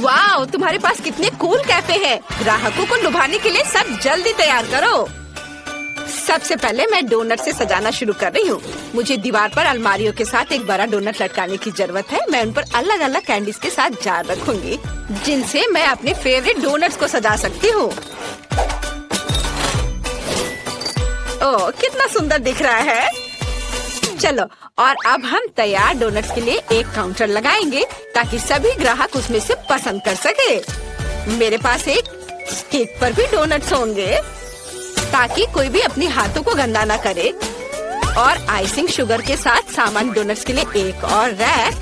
वाह, तुम्हारे पास कितने कूल कैफे हैं। ग्राहकों को लुभाने के लिए सब जल्दी तैयार करो। सबसे पहले मैं डोनट से सजाना शुरू कर रही हूँ। मुझे दीवार पर अलमारियों के साथ एक बड़ा डोनट लटकाने की जरूरत है। मैं उन पर अलग अलग कैंडीज के साथ जार रखूंगी, जिनसे मैं अपने फेवरेट डोनट्स को सजा सकती हूँ। ओह, कितना सुंदर दिख रहा है। चलो, और अब हम तैयार डोनट्स के लिए एक काउंटर लगाएंगे ताकि सभी ग्राहक उसमें से पसंद कर सके। मेरे पास एक केक पर भी डोनट्स होंगे ताकि कोई भी अपने हाथों को गंदा ना करे। और आइसिंग शुगर के साथ सामान डोनट्स के लिए एक और रैक।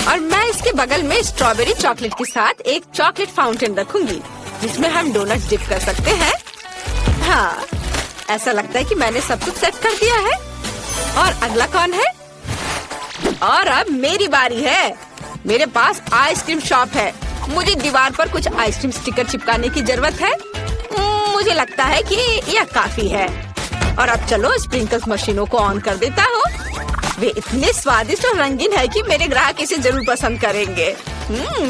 और मैं इसके बगल में स्ट्रॉबेरी चॉकलेट के साथ एक चॉकलेट फाउंटेन रखूंगी, जिसमें हम डोनट्स डिप कर सकते हैं। हाँ, ऐसा लगता है कि मैंने सब कुछ सेट कर दिया है। और अगला कौन है? और अब मेरी बारी है। मेरे पास आइसक्रीम शॉप है। मुझे दीवार पर कुछ आइसक्रीम स्टिकर चिपकाने की जरूरत है। मुझे लगता है कि यह काफी है। और अब चलो स्प्रिंकल्स मशीनों को ऑन कर देता हूँ। वे इतने स्वादिष्ट और रंगीन है कि मेरे ग्राहक इसे जरूर पसंद करेंगे।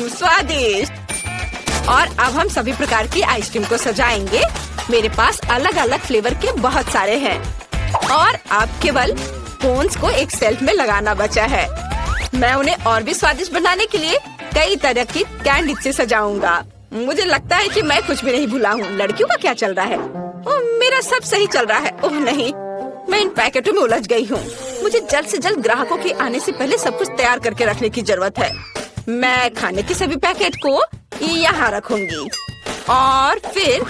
स्वादिष्ट। और अब हम सभी प्रकार की आइसक्रीम को सजाएंगे। मेरे पास अलग अलग फ्लेवर के बहुत सारे हैं। और अब केवल कोन्स को एक शेल्फ में लगाना बचा है। मैं उन्हें और भी स्वादिष्ट बनाने के लिए कई तरह की कैंडी से सजाऊंगा। मुझे लगता है कि मैं कुछ भी नहीं भूला हूँ। लड़कियों का क्या चल रहा है? ओह, मेरा सब सही चल रहा है। ओह नहीं, मैं इन पैकेटों में उलझ गई हूँ। मुझे जल्द से जल्द ग्राहकों के आने से पहले सब कुछ तैयार करके रखने की जरूरत है। मैं खाने के सभी पैकेट को यहाँ रखूंगी और फिर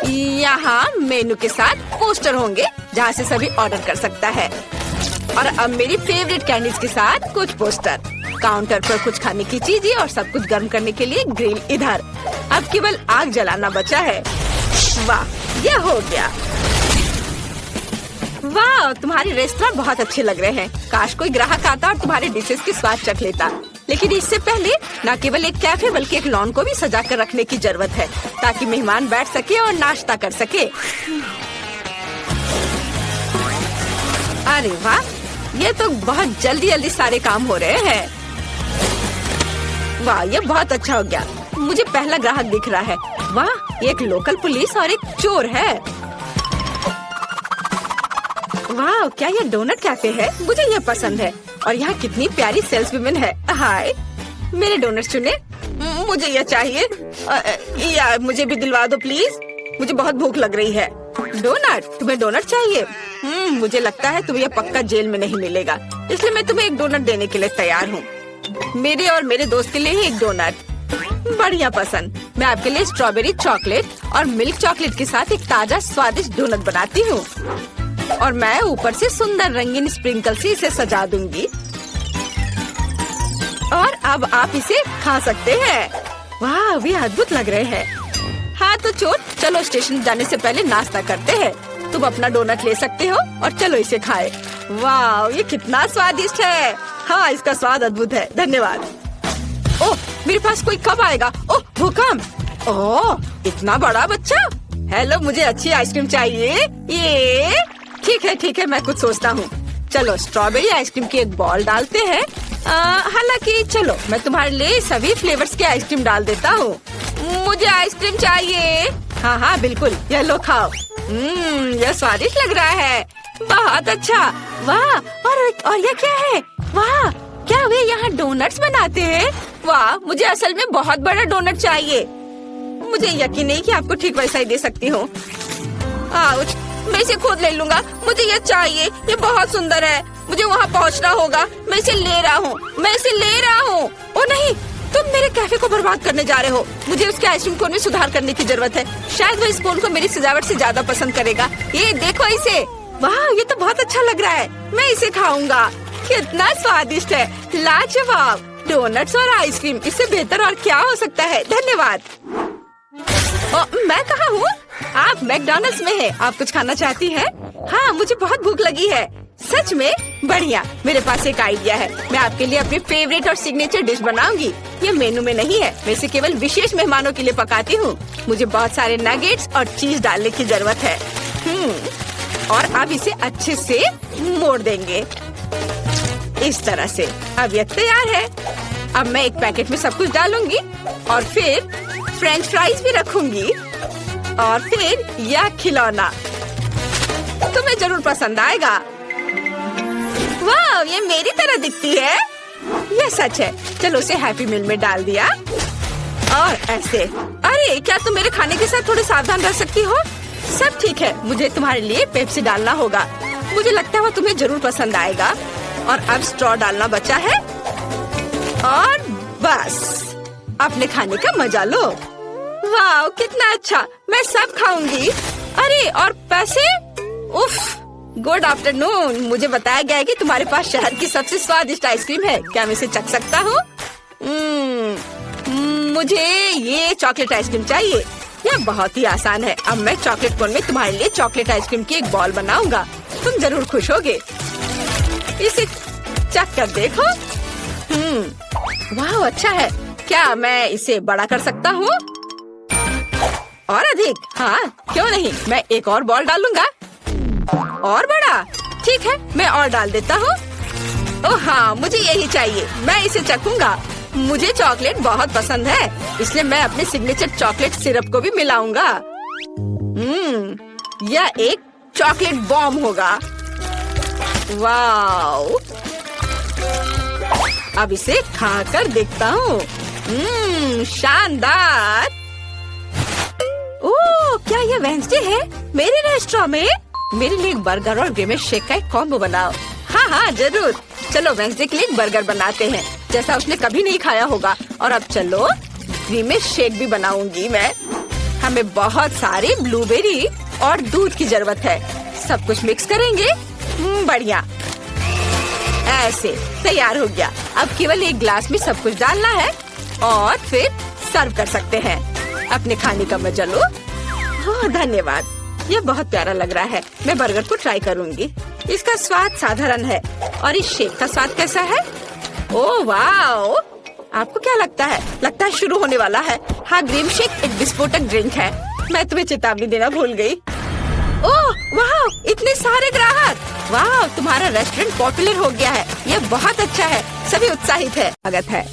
यहाँ मेनू के साथ पोस्टर होंगे जहाँ से सभी ऑर्डर कर सकता है। और अब मेरी फेवरेट कैंडीज के साथ कुछ पोस्टर। काउंटर पर कुछ खाने की चीजें और सब कुछ गर्म करने के लिए ग्रिल इधर। अब केवल आग जलाना बचा है। वाह, यह हो गया। वाह, तुम्हारे रेस्टोरेंट बहुत अच्छे लग रहे हैं। काश कोई ग्राहक आता और तुम्हारे डिशेस की स्वाद चख लेता। लेकिन इससे पहले न केवल एक कैफे बल्कि एक लॉन को भी सजा कर रखने की जरूरत है ताकि मेहमान बैठ सके और नाश्ता कर सके। अरे वाह, ये तो बहुत जल्दी जल्दी सारे काम हो रहे हैं। वाह, ये बहुत अच्छा हो गया। मुझे पहला ग्राहक दिख रहा है। वाह, एक लोकल पुलिस और एक चोर है। वाह, क्या ये डोनट कैफे है? मुझे ये पसंद है। और यहाँ कितनी प्यारी सेल्स वुमेन है। हाय, मेरे डोनट चुने। मुझे ये चाहिए। या मुझे भी दिलवा दो प्लीज। मुझे बहुत भूख लग रही है। डोनट? तुम्हें डोनट चाहिए? मुझे लगता है तुम्हें यह पक्का जेल में नहीं मिलेगा, इसलिए मैं तुम्हें एक डोनट देने के लिए तैयार हूँ। मेरे और मेरे दोस्त के लिए ही एक डोनट। बढ़िया पसंद। मैं आपके लिए स्ट्रॉबेरी चॉकलेट और मिल्क चॉकलेट के साथ एक ताजा स्वादिष्ट डोनट बनाती हूँ। और मैं ऊपर से सुंदर रंगीन स्प्रिंकल से इसे सजा दूंगी। और अब आप इसे खा सकते हैं। वाह, वे अद्भुत लग रहे हैं। हाँ तो चोर, चलो स्टेशन जाने से पहले नाश्ता करते हैं। तुम अपना डोनट ले सकते हो और चलो इसे खाए। वाह, ये कितना स्वादिष्ट है। हाँ, इसका स्वाद अद्भुत है। धन्यवाद। ओह, मेरे पास कोई कब आएगा? ओह, भूकंप। ओह, इतना बड़ा बच्चा। हेलो, मुझे अच्छी आइसक्रीम चाहिए। ये ठीक है, मैं कुछ सोचता हूँ। चलो स्ट्रॉबेरी आइसक्रीम की एक बॉल डालते हैं। हालांकि चलो मैं तुम्हारे लिए सभी फ्लेवर्स के आइसक्रीम डाल देता हूँ। मुझे आइसक्रीम चाहिए। हाँ बिल्कुल, यह लो खाओ। यह स्वादिष्ट लग रहा है। बहुत अच्छा। वाह, और यह क्या है? वाह, क्या वे यहाँ डोनट्स बनाते हैं? वाह, मुझे असल में बहुत बड़ा डोनट चाहिए। मुझे यकीन नहीं कि आपको ठीक वैसा ही दे सकती हूँ। मैं इसे खुद ले लूंगा। मुझे ये चाहिए। ये बहुत सुंदर है। मुझे वहाँ पहुँचना होगा। मैं इसे ले रहा हूँ। ओ नहीं, तुम मेरे कैफे को बर्बाद करने जा रहे हो। मुझे उसके आइसक्रीम कोन में सुधार करने की जरूरत है। शायद वो इस कोन को मेरी सजावट से ज्यादा पसंद करेगा। ये देखो इसे। वाह, ये तो बहुत अच्छा लग रहा है। मैं इसे खाऊंगा। कितना स्वादिष्ट है। लाजवाब। डोनट्स और आइसक्रीम, इससे बेहतर और क्या हो सकता है। धन्यवाद। मैं कहाँ हूँ? आप मैकडॉनल्ड्स में हैं। आप कुछ खाना चाहती हैं? हाँ, मुझे बहुत भूख लगी है। सच में? बढ़िया। मेरे पास एक आइडिया है। मैं आपके लिए अपनी फेवरेट और सिग्नेचर डिश बनाऊंगी। ये मेनू में नहीं है। मैं इसे केवल विशेष मेहमानों के लिए पकाती हूँ। मुझे बहुत सारे नगेट्स और चीज डालने की जरूरत है। और अब इसे अच्छे से मोड़ देंगे इस तरह से। अब यह तैयार है। अब मैं एक पैकेट में सब कुछ डालूंगी और फिर फ्रेंच फ्राइज भी रखूंगी और फिर यह खिलौना तुम्हें जरूर पसंद आएगा। वाह, ये मेरी तरह दिखती है। यह सच है। चलो उसे हैप्पी मील में डाल दिया और ऐसे। अरे क्या तुम मेरे खाने के साथ थोड़े सावधान रह सकती हो? सब ठीक है, मुझे तुम्हारे लिए पेप्सी डालना होगा। मुझे लगता है वो तुम्हें जरूर पसंद आएगा। और अब स्ट्रॉ डालना बचा है और बस अपने खाने का मजा लो। वाह कितना अच्छा, मैं सब खाऊंगी। अरे और पैसे? उफ, गुड आफ्टरनून। मुझे बताया गया है कि तुम्हारे पास शहर की सबसे स्वादिष्ट आइसक्रीम है। क्या मैं इसे चख सकता हूँ? मुझे ये चॉकलेट आइसक्रीम चाहिए। यह बहुत ही आसान है। अब मैं चॉकलेट कोन में तुम्हारे लिए चॉकलेट आइसक्रीम की एक बॉल बनाऊंगा। तुम जरूर खुश होगे। इसे चख कर देखो। वाह अच्छा है। क्या मैं इसे बड़ा कर सकता हूँ? और अधिक? हाँ क्यों नहीं, मैं एक और बॉल डालूंगा। और बड़ा? ठीक है, मैं और डाल देता हूँ। ओह हाँ, मुझे यही चाहिए। मैं इसे चखूंगा। मुझे चॉकलेट बहुत पसंद है, इसलिए मैं अपने सिग्नेचर चॉकलेट सिरप को भी मिलाऊंगा। यह एक चॉकलेट बॉम्ब होगा। वाओ, अब इसे खाकर देखता हूँ। शानदार। ओह, क्या यह वेंसडे है? मेरे रेस्टोरेंट में मेरे लिए एक बर्गर और ग्रेमेश शेक का एक कॉम्बो बनाओ। हाँ हाँ जरूर। चलो वेंसडे के लिए एक बर्गर बनाते हैं, जैसा उसने कभी नहीं खाया होगा। और अब चलो ग्रेमेश शेक भी बनाऊंगी मैं। हमें बहुत सारे ब्लूबेरी और दूध की जरूरत है। सब कुछ मिक्स करेंगे। बढ़िया, ऐसे तैयार हो गया। अब केवल एक ग्लास में सब कुछ डालना है और फिर सर्व कर सकते हैं। अपने खाने का मजा लो। ओह धन्यवाद, यह बहुत प्यारा लग रहा है। मैं बर्गर को ट्राई करूंगी। इसका स्वाद साधारण है। और इस शेक का स्वाद कैसा है? ओह वाओ, आपको क्या लगता है? लगता है शुरू होने वाला है। हाँ, ग्रीन शेक एक विस्फोटक ड्रिंक है। मैं तुम्हें चेतावनी देना भूल गई। ओह वाह, इतने सारे ग्राहक। वाह, तुम्हारा रेस्टोरेंट पॉपुलर हो गया है। यह बहुत अच्छा है। सभी उत्साहित है। स्वागत है।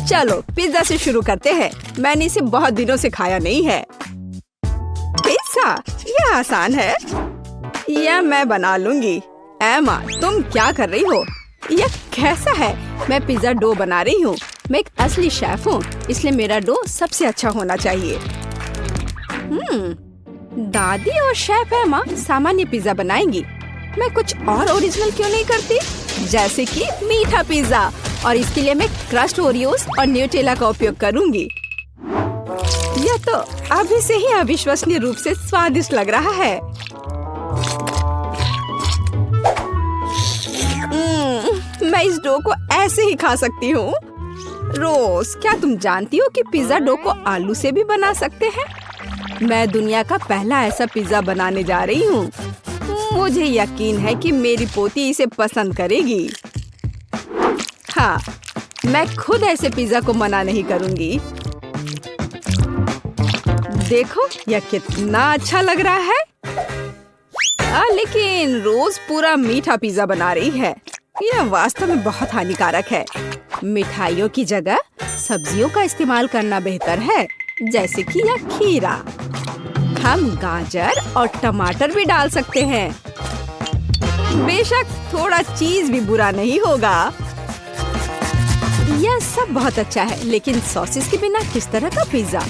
चलो पिज्जा से शुरू करते हैं। मैंने इसे बहुत दिनों से खाया नहीं है। पिज्जा, यह आसान है। यह मैं बना लूंगी। एमा, तुम क्या कर रही हो? यह कैसा है? मैं पिज्जा डो बना रही हूँ। मैं एक असली शेफ हूँ, इसलिए मेरा डो सबसे अच्छा होना चाहिए। दादी और शेफ एमा सामान्य पिज्जा बनाएंगी। मैं कुछ और ओरिजिनल क्यों नहीं करती? जैसे कि मीठा पिज्जा। और इसके लिए मैं क्रस्ट ओरियोस और न्यूटेला का उपयोग करूंगी। यह तो अभी से ही अविश्वसनीय रूप से स्वादिष्ट लग रहा है। मैं इस डो को ऐसे ही खा सकती हूँ। रोज, क्या तुम जानती हो कि पिज्जा डो को आलू से भी बना सकते हैं? मैं दुनिया का पहला ऐसा पिज्जा बनाने जा रही हूँ। मुझे यकीन है कि मेरी पोती इसे पसंद करेगी। हाँ, मैं खुद ऐसे पिज्जा को मना नहीं करूँगी। देखो यह कितना अच्छा लग रहा है। लेकिन रोज पूरा मीठा पिज्जा बना रही है। यह वास्तव में बहुत हानिकारक है। मिठाइयों की जगह सब्जियों का इस्तेमाल करना बेहतर है, जैसे कि यह खीरा। हम गाजर और टमाटर भी डाल सकते हैं। बेशक थोड़ा चीज भी बुरा नहीं होगा। यह सब बहुत अच्छा है, लेकिन सॉसेस के बिना किस तरह का पिज्जा?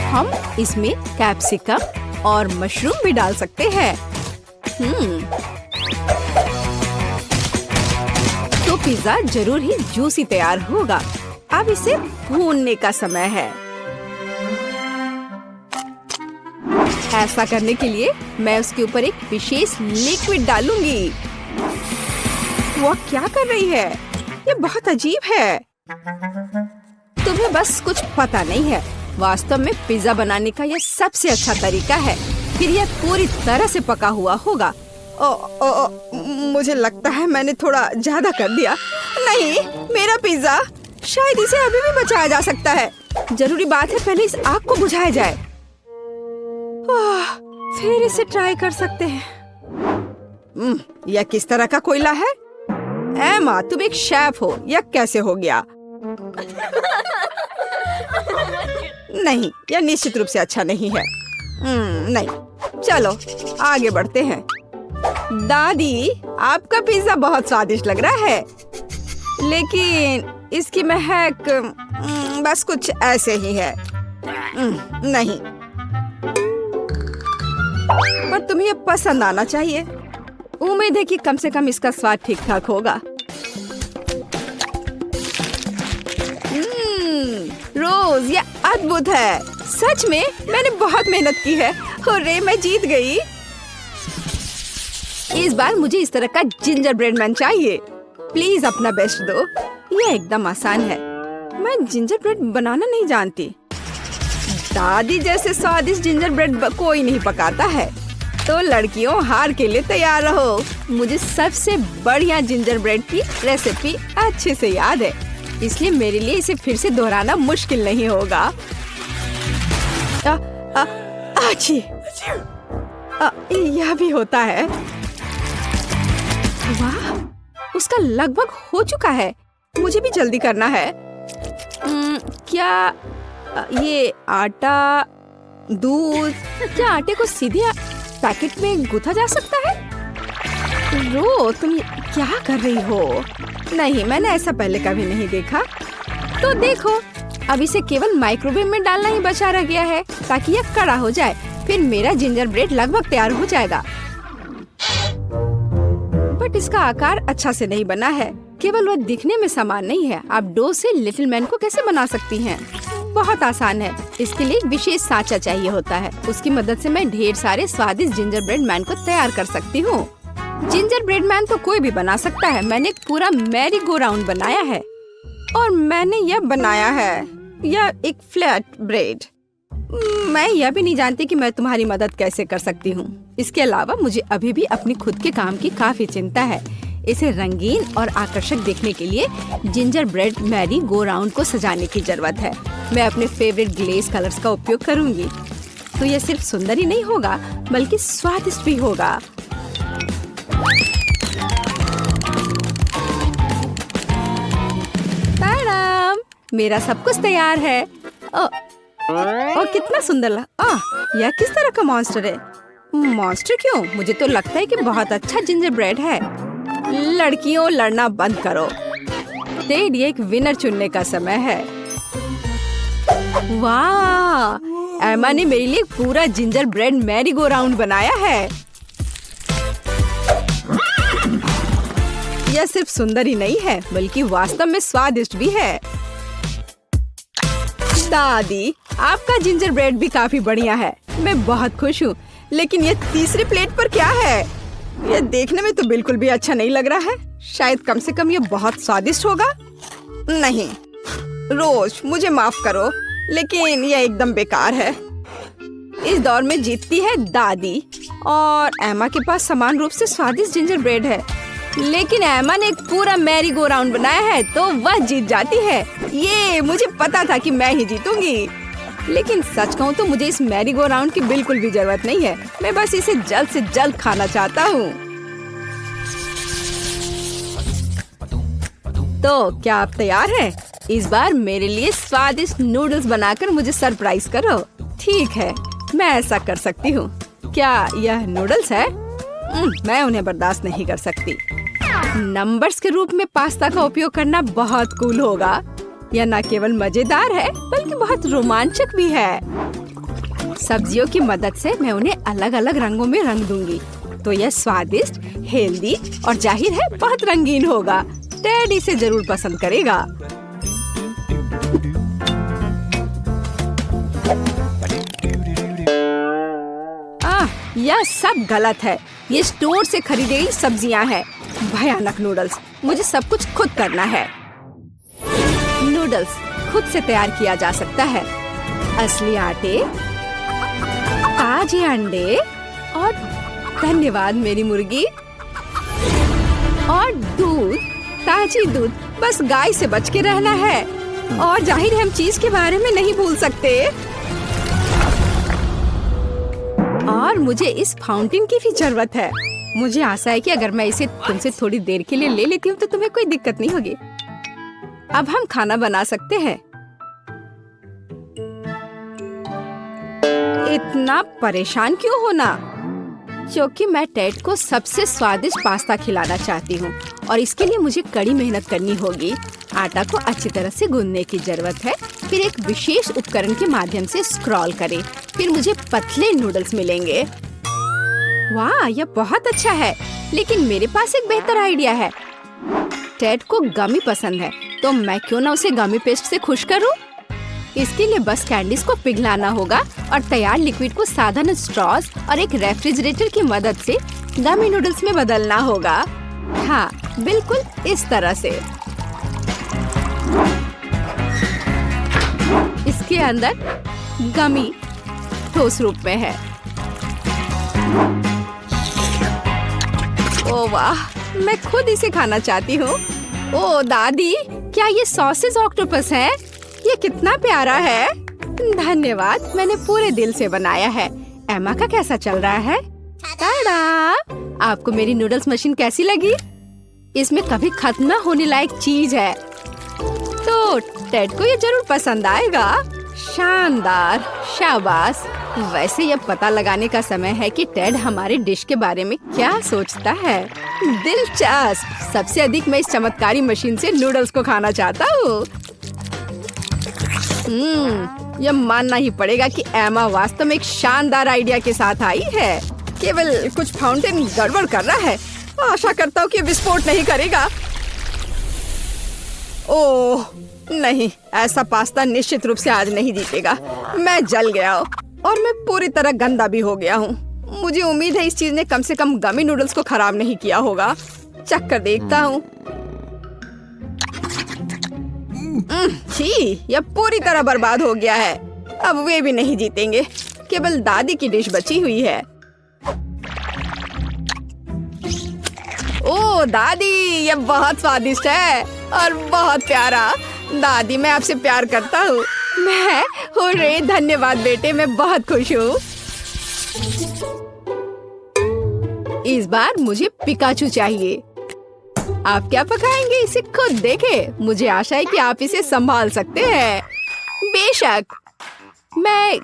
हम इसमें कैप्सिकम और मशरूम भी डाल सकते हैं। तो पिज्जा जरूर ही जूसी तैयार होगा। अब इसे भूनने का समय है। ऐसा करने के लिए मैं उसके ऊपर एक विशेष लिक्विड डालूंगी। वो क्या कर रही है? ये बहुत अजीब है। तुम्हें बस कुछ पता नहीं है। वास्तव में पिज्जा बनाने का यह सबसे अच्छा तरीका है। फिर यह पूरी तरह से पका हुआ होगा। मुझे लगता है मैंने थोड़ा ज्यादा कर दिया। नहीं, मेरा पिज्जा, शायद इसे अभी भी बचाया जा सकता है। जरूरी बात है पहले इस आग को बुझाया जाए। फिर इसे ट्राई कर सकते हैं। यह किस तरह का कोयला है? एमा, तुम एक शेफ हो, यह कैसे हो गया? नहीं, यह निश्चित रूप से अच्छा नहीं है। नहीं, चलो आगे बढ़ते हैं। दादी, आपका पिज्जा बहुत स्वादिष्ट लग रहा है, लेकिन इसकी महक बस कुछ ऐसे ही है। नहीं, पर तुम्हें ये पसंद आना चाहिए। उम्मीद है कि कम से कम इसका स्वाद ठीक ठाक होगा। रोज, ये अद्भुत है। सच में मैंने बहुत मेहनत की है। हुर्रे, मैं जीत गई। इस बार मुझे इस तरह का जिंजर ब्रेड मैन चाहिए। प्लीज अपना बेस्ट दो। ये एकदम आसान है। मैं जिंजर ब्रेड बनाना नहीं जानती। दादी जैसे स्वादिष्ट जिंजर ब्रेड कोई नहीं पकाता है। तो लड़कियों, हार के लिए तैयार रहो। मुझे सबसे बढ़िया जिंजर ब्रेड की रेसिपी अच्छे से याद है, इसलिए मेरे लिए इसे फिर से दोहराना मुश्किल नहीं होगा। यह भी होता है। वाह, उसका लगभग हो चुका है। मुझे भी जल्दी करना है। क्या ये आटा, दूध, क्या आटे को सीधे पैकेट में गूंथा जा सकता है? रो, तुम क्या कर रही हो? नहीं, मैंने ऐसा पहले कभी नहीं देखा। तो देखो, अब इसे केवल माइक्रोवेव में डालना ही बचा रह गया है, ताकि यह कड़ा हो जाए। फिर मेरा जिंजर ब्रेड लगभग तैयार हो जाएगा। बट इसका आकार अच्छा से नहीं बना है। केवल वह दिखने में समान नहीं है। आप डो से लिटिल मैन को कैसे बना सकती हैं? बहुत आसान है। इसके लिए एक विशेष सांचा चाहिए होता है। उसकी मदद से मैं ढेर सारे स्वादिष्ट जिंजर ब्रेड मैन को तैयार कर सकती हूँ। जिंजर ब्रेड मैन तो कोई भी बना सकता है। मैंने एक पूरा मैरी गो राउंड बनाया है, और मैंने यह बनाया है, यह एक फ्लैट ब्रेड। मैं यह भी नहीं जानती कि मैं तुम्हारी मदद कैसे कर सकती हूँ। इसके अलावा मुझे अभी भी अपनी खुद के काम की काफी चिंता है। इसे रंगीन और आकर्षक देखने के लिए ginger bread merry go round को सजाने की जरूरत है। मैं अपने फेवरेट ग्लेज कलर्स का उपयोग करूंगी। तो यह सिर्फ सुंदर ही नहीं होगा, बल्कि स्वादिष्ट भी होगा। ताड़ाम, मेरा सब कुछ तैयार है। और कितना सुंदर यह किस तरह का मॉन्स्टर है? मॉन्स्टर क्यों? मुझे तो लगता है कि बहुत अच्छा जिंजर ब्रेड है। लड़कियों, लड़ना बंद करो। टेड, ये एक विनर चुनने का समय है। वाह, एमा ने मेरे लिए पूरा ginger bread merry go round बनाया है। यह सिर्फ सुंदर ही नहीं है, बल्कि वास्तव में स्वादिष्ट भी है। दादी, आपका जिंजर ब्रेड भी काफी बढ़िया है। मैं बहुत खुश हूँ। लेकिन ये तीसरी प्लेट पर क्या है? यह देखने में तो बिल्कुल भी अच्छा नहीं लग रहा है। शायद कम से कम यह बहुत स्वादिष्ट होगा। नहीं रोज, मुझे माफ करो, लेकिन यह एकदम बेकार है। इस दौर में जीतती है दादी, और एमा के पास समान रूप से स्वादिष्ट जिंजर ब्रेड है। लेकिन एमा ने एक पूरा मैरी गो राउंड बनाया है, तो वह जीत जाती है। ये मुझे पता था कि मैं ही जीतूंगी। लेकिन सच कहूँ तो मुझे इस मैरी गो राउंड की बिल्कुल भी जरूरत नहीं है। मैं बस इसे जल्द से जल्द खाना चाहता हूँ। तो क्या आप तैयार हैं? इस बार मेरे लिए स्वादिष्ट नूडल्स बनाकर मुझे सरप्राइज करो। ठीक है, मैं ऐसा कर सकती हूँ। क्या यह नूडल्स है? मैं उन्हें बर्दाश्त नहीं कर सकती। नंबर्स के रूप में पास्ता का उपयोग करना बहुत कूल होगा। यह न केवल मजेदार है, बल्कि बहुत रोमांचक भी है। सब्जियों की मदद से मैं उन्हें अलग अलग रंगों में रंग दूंगी, तो यह स्वादिष्ट, हेल्दी और जाहिर है बहुत रंगीन होगा। टेड इसे जरूर पसंद करेगा। यह सब गलत है। ये स्टोर से खरीदी गई सब्जियां हैं। भयानक नूडल्स। मुझे सब कुछ खुद करना है। नूडल्स खुद से तैयार किया जा सकता है। असली आटे, ताजे अंडे और धन्यवाद मेरी मुर्गी, और दूध, ताजी दूध। बस गाय से बच के रहना है। और जाहिर है हम चीज के बारे में नहीं भूल सकते। और मुझे इस फाउंटेन की भी जरूरत है। मुझे आशा है कि अगर मैं इसे तुमसे थोड़ी देर के लिए ले लेती हूँ तो तुम्हें कोई दिक्कत नहीं होगी। अब हम खाना बना सकते हैं। इतना परेशान क्यों होना? क्योंकि मैं टेड को सबसे स्वादिष्ट पास्ता खिलाना चाहती हूँ और इसके लिए मुझे कड़ी मेहनत करनी होगी। आटा को अच्छी तरह से गूंदने की जरूरत है। फिर एक विशेष उपकरण के माध्यम से स्क्रॉल करें। फिर मुझे पतले नूडल्स मिलेंगे। वाह, यह बहुत अच्छा है। लेकिन मेरे पास एक बेहतर आइडिया है। टेड को गमी पसंद है, तो मैं क्यों ना उसे गमी पेस्ट से खुश करूं? इसके लिए बस कैंडीज को पिघलाना होगा और तैयार लिक्विड को साधारण स्ट्रॉस और एक रेफ्रिजरेटर की मदद से गमी नूडल्स में बदलना होगा। हाँ, बिल्कुल इस तरह से। इसके अंदर गमी ठोस रूप में है। ओह वाह, मैं खुद इसे खाना चाहती हूँ। ओह दादी, क्या ये सॉसेज ऑक्टोपस है? ये कितना प्यारा है। धन्यवाद, मैंने पूरे दिल से बनाया है। एमा का कैसा चल रहा है? टाडा! आपको मेरी नूडल्स मशीन कैसी लगी? इसमें कभी खत्म न होने लायक चीज है, तो टेड को ये जरूर पसंद आएगा। शानदार, शाबाश। वैसे ये पता लगाने का समय है कि टेड हमारे डिश के बारे में क्या सोचता है। दिलचस्प। सबसे अधिक मैं इस चमत्कारी मशीन से नूडल्स को खाना चाहता हूँ। यह मानना ही पड़ेगा कि एमा वास्तव में एक शानदार आइडिया के साथ आई है। केवल कुछ फाउंटेन गड़बड़ कर रहा है। आशा करता हूँ कि विस्फोट नहीं करेगा। ओह नहीं, ऐसा पास्ता निश्चित रूप से आज नहीं जीतेगा। मैं जल गया हूँ और मैं पूरी तरह गंदा भी हो गया हूँ। मुझे उम्मीद है इस चीज ने कम से कम गमी नूडल्स को खराब नहीं किया होगा। चख कर देखता हूँ। छी, यह पूरी तरह बर्बाद हो गया है। अब वे भी नहीं जीतेंगे। केवल दादी की डिश बची हुई है। ओह दादी, यह बहुत स्वादिष्ट है और बहुत प्यारा। दादी, मैं आपसे प्यार करता हूँ। मैं हो रे, धन्यवाद बेटे, मैं बहुत खुश हूँ। इस बार मुझे पिकाचू चाहिए। आप क्या पकाएंगे इसे खुद देखें। मुझे आशा है कि आप इसे संभाल सकते हैं। बेशक, मैं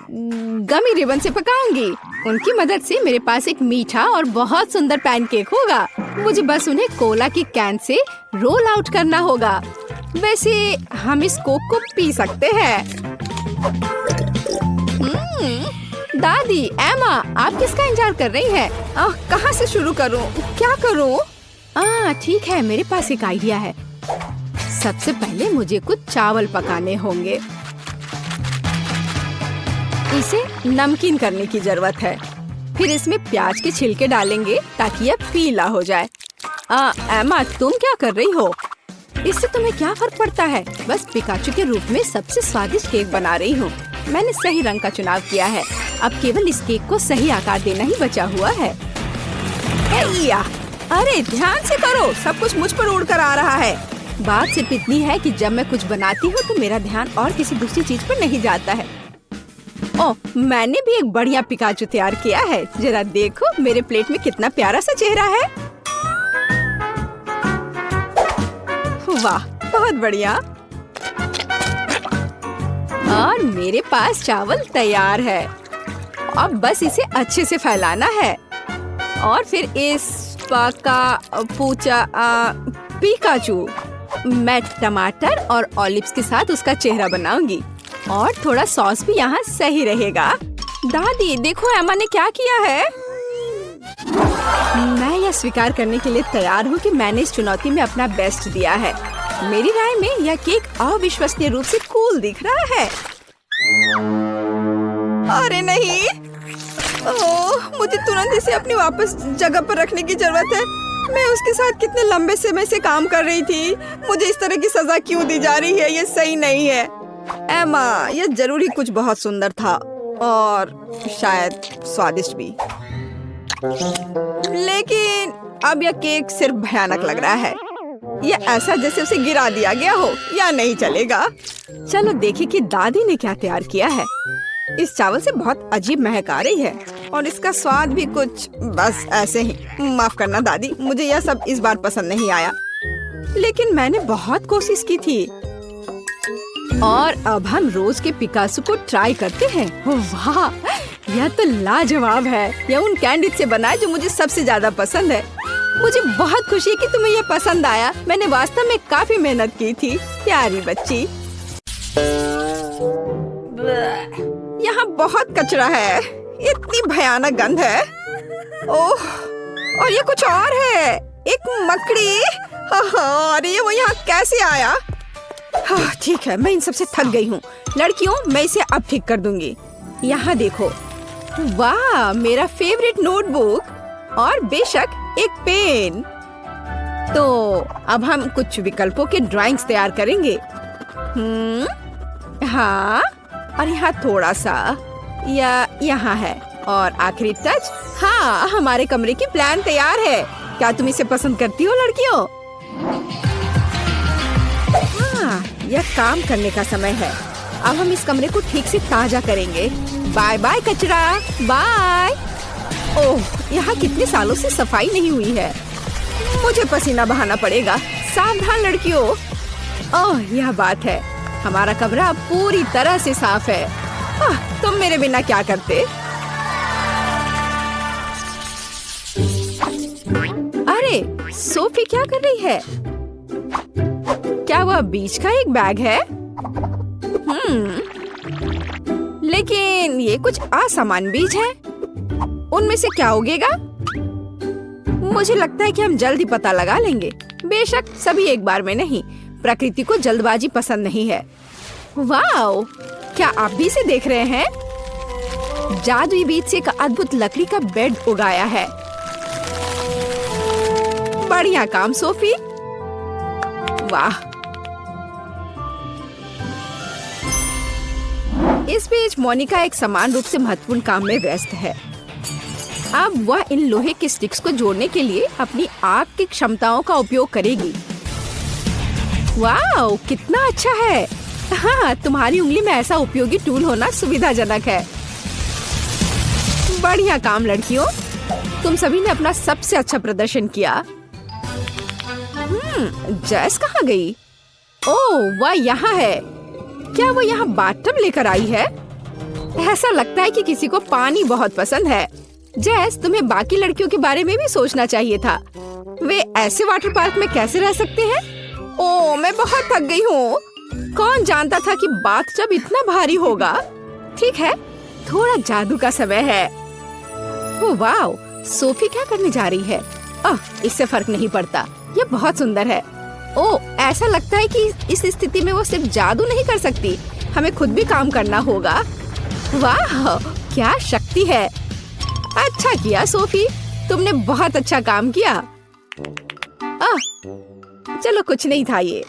गमी रिबन से पकाऊंगी। उनकी मदद से मेरे पास एक मीठा और बहुत सुंदर पैनकेक होगा। मुझे बस उन्हें कोला की कैन से रोल आउट करना होगा। वैसे हम इस कोक को पी सकते हैं। दादी, एमा, आप किसका इंतजार कर रही हैं? कहाँ से शुरू करूँ? क्या करूँ? ठीक है, मेरे पास एक आइडिया है। सबसे पहले मुझे कुछ चावल पकाने होंगे। इसे नमकीन करने की जरूरत है। फिर इसमें प्याज के छिलके डालेंगे ताकि यह पीला हो जाए। एमा, तुम क्या कर रही हो? इससे तुम्हें क्या फर्क पड़ता है? बस पिकाचू के रूप में सबसे स्वादिष्ट केक बना रही हूँ। मैंने सही रंग का चुनाव किया है। अब केवल इस केक को सही आकार देना ही बचा हुआ है। अरे ध्यान से करो, सब कुछ मुझ पर उड़कर आ रहा है। बात सिर्फ इतनी है कि जब मैं कुछ बनाती हूँ तो मेरा ध्यान और किसी दूसरी चीज पर नहीं जाता है। ओह, मैंने भी एक बढ़िया पिकाचू तैयार किया है। जरा देखो मेरे प्लेट में कितना प्यारा सा चेहरा है। वाह, बहुत बढ़िया। और मेरे पास चावल तैयार है। अब बस इसे अच्छे से फैलाना है और फिर इस पिकाचू मैं टमाटर और ऑलिव्स के साथ उसका चेहरा बनाऊंगी और थोड़ा सॉस भी यहाँ सही रहेगा। दादी, देखो एमा ने क्या किया है। मैं यह स्वीकार करने के लिए तैयार हूँ कि मैंने इस चुनौती में अपना बेस्ट दिया है। मेरी राय में यह केक अविश्वसनीय रूप से कूल दिख रहा है। अरे नहीं, ओह, मुझे तुरंत इसे अपनी वापस जगह पर रखने की जरूरत है। मैं उसके साथ कितने लंबे समय से काम कर रही थी। मुझे इस तरह की सजा क्यों दी जा रही है? ये सही नहीं है। एमा, यह जरूरी कुछ बहुत सुंदर था और शायद स्वादिष्ट भी, लेकिन अब यह केक सिर्फ भयानक लग रहा है। यह ऐसा जैसे उसे गिरा दिया गया हो। या नहीं चलेगा। चलो देखें कि दादी ने क्या तैयार किया है। इस चावल से बहुत अजीब महक आ रही है। और इसका स्वाद भी कुछ बस ऐसे ही। माफ करना दादी, मुझे यह सब इस बार पसंद नहीं आया, लेकिन मैंने बहुत कोशिश की थी। और अब हम रोज के पिकासो को ट्राई करते हैं। वाह, यह तो लाजवाब है। यह उन कैंडी से बना है जो मुझे सबसे ज्यादा पसंद है। मुझे बहुत खुशी है कि तुम्हें यह पसंद आया। मैंने वास्तव में काफी मेहनत की थी, प्यारी बच्ची। यहाँ बहुत कचरा है, इतनी भयानक गंध है। ओह, और ये कुछ और है, एक मकड़ी। अरे ये वो यहाँ कैसे आया? हाँ, ठीक है, मैं इन सबसे थक गई हूँ। लड़कियों, मैं इसे अब ठीक कर दूंगी। यहाँ देखो, वाह, मेरा फेवरेट नोटबुक और बेशक एक पेन। तो अब हम कुछ विकल्पों के ड्राइंग्स तैयार करेंगे। हाँ, और यहाँ थोड़ा सा, या यहाँ है, और आखिरी टच। हाँ, हमारे कमरे की प्लान तैयार है। क्या तुम इसे पसंद करती हो लड़कियों? हाँ, यह काम करने का समय है। अब हम इस कमरे को ठीक से ताजा करेंगे। बाय बाय कचरा, बाय। ओह, यहाँ कितने सालों से सफाई नहीं हुई है। मुझे पसीना बहाना पड़ेगा। सावधान लड़कियों। ओह, यह बात है, हमारा कमरा पूरी तरह से साफ है। तुम मेरे बिना क्या करते? अरे, सोफी क्या कर रही है? क्या वह बीच का एक बैग है? लेकिन ये कुछ असामान्य बीज है। उनमें से क्या उगेगा? मुझे लगता है कि हम जल्द ही पता लगा लेंगे। बेशक सभी एक बार में नहीं। प्रकृति को जल्दबाजी पसंद नहीं है। वाओ, क्या आप भी इसे देख रहे हैं? जादुई बीज से एक अद्भुत लकड़ी का बेड उगाया है। बढ़िया काम सोफी। वाह, इस बीच मोनिका एक समान रूप से महत्वपूर्ण काम में व्यस्त है। अब वह इन लोहे के स्टिक्स को जोड़ने के लिए अपनी आग की क्षमताओं का उपयोग करेगी। वाह, कितना अच्छा है। हाँ, तुम्हारी उंगली में ऐसा उपयोगी टूल होना सुविधाजनक है। बढ़िया काम लड़कियों, तुम सभी ने अपना सबसे अच्छा प्रदर्शन किया। जैस कहाँ गई? ओह, वह यहाँ है। क्या वो यहाँ बाथटब लेकर आई है? ऐसा लगता है कि किसी को पानी बहुत पसंद है। जैस, तुम्हें बाकी लड़कियों के बारे में भी सोचना चाहिए था। वे ऐसे वाटर पार्क में कैसे रह सकते हैं? ओह, मैं बहुत थक गई हूँ। कौन जानता था कि बाथटब इतना भारी होगा। ठीक है, थोड़ा जादू का समय है। ओह वाह, सोफी क्या करने जा रही है? इससे फर्क नहीं पड़ता, ये बहुत सुंदर है। ओह, ऐसा लगता है कि इस स्थिति में वो सिर्फ जादू नहीं कर सकती, हमें खुद भी काम करना होगा। वाह, क्या शक्ति है। अच्छा किया सोफी, तुमने बहुत अच्छा काम किया। चलो, कुछ नहीं था ये।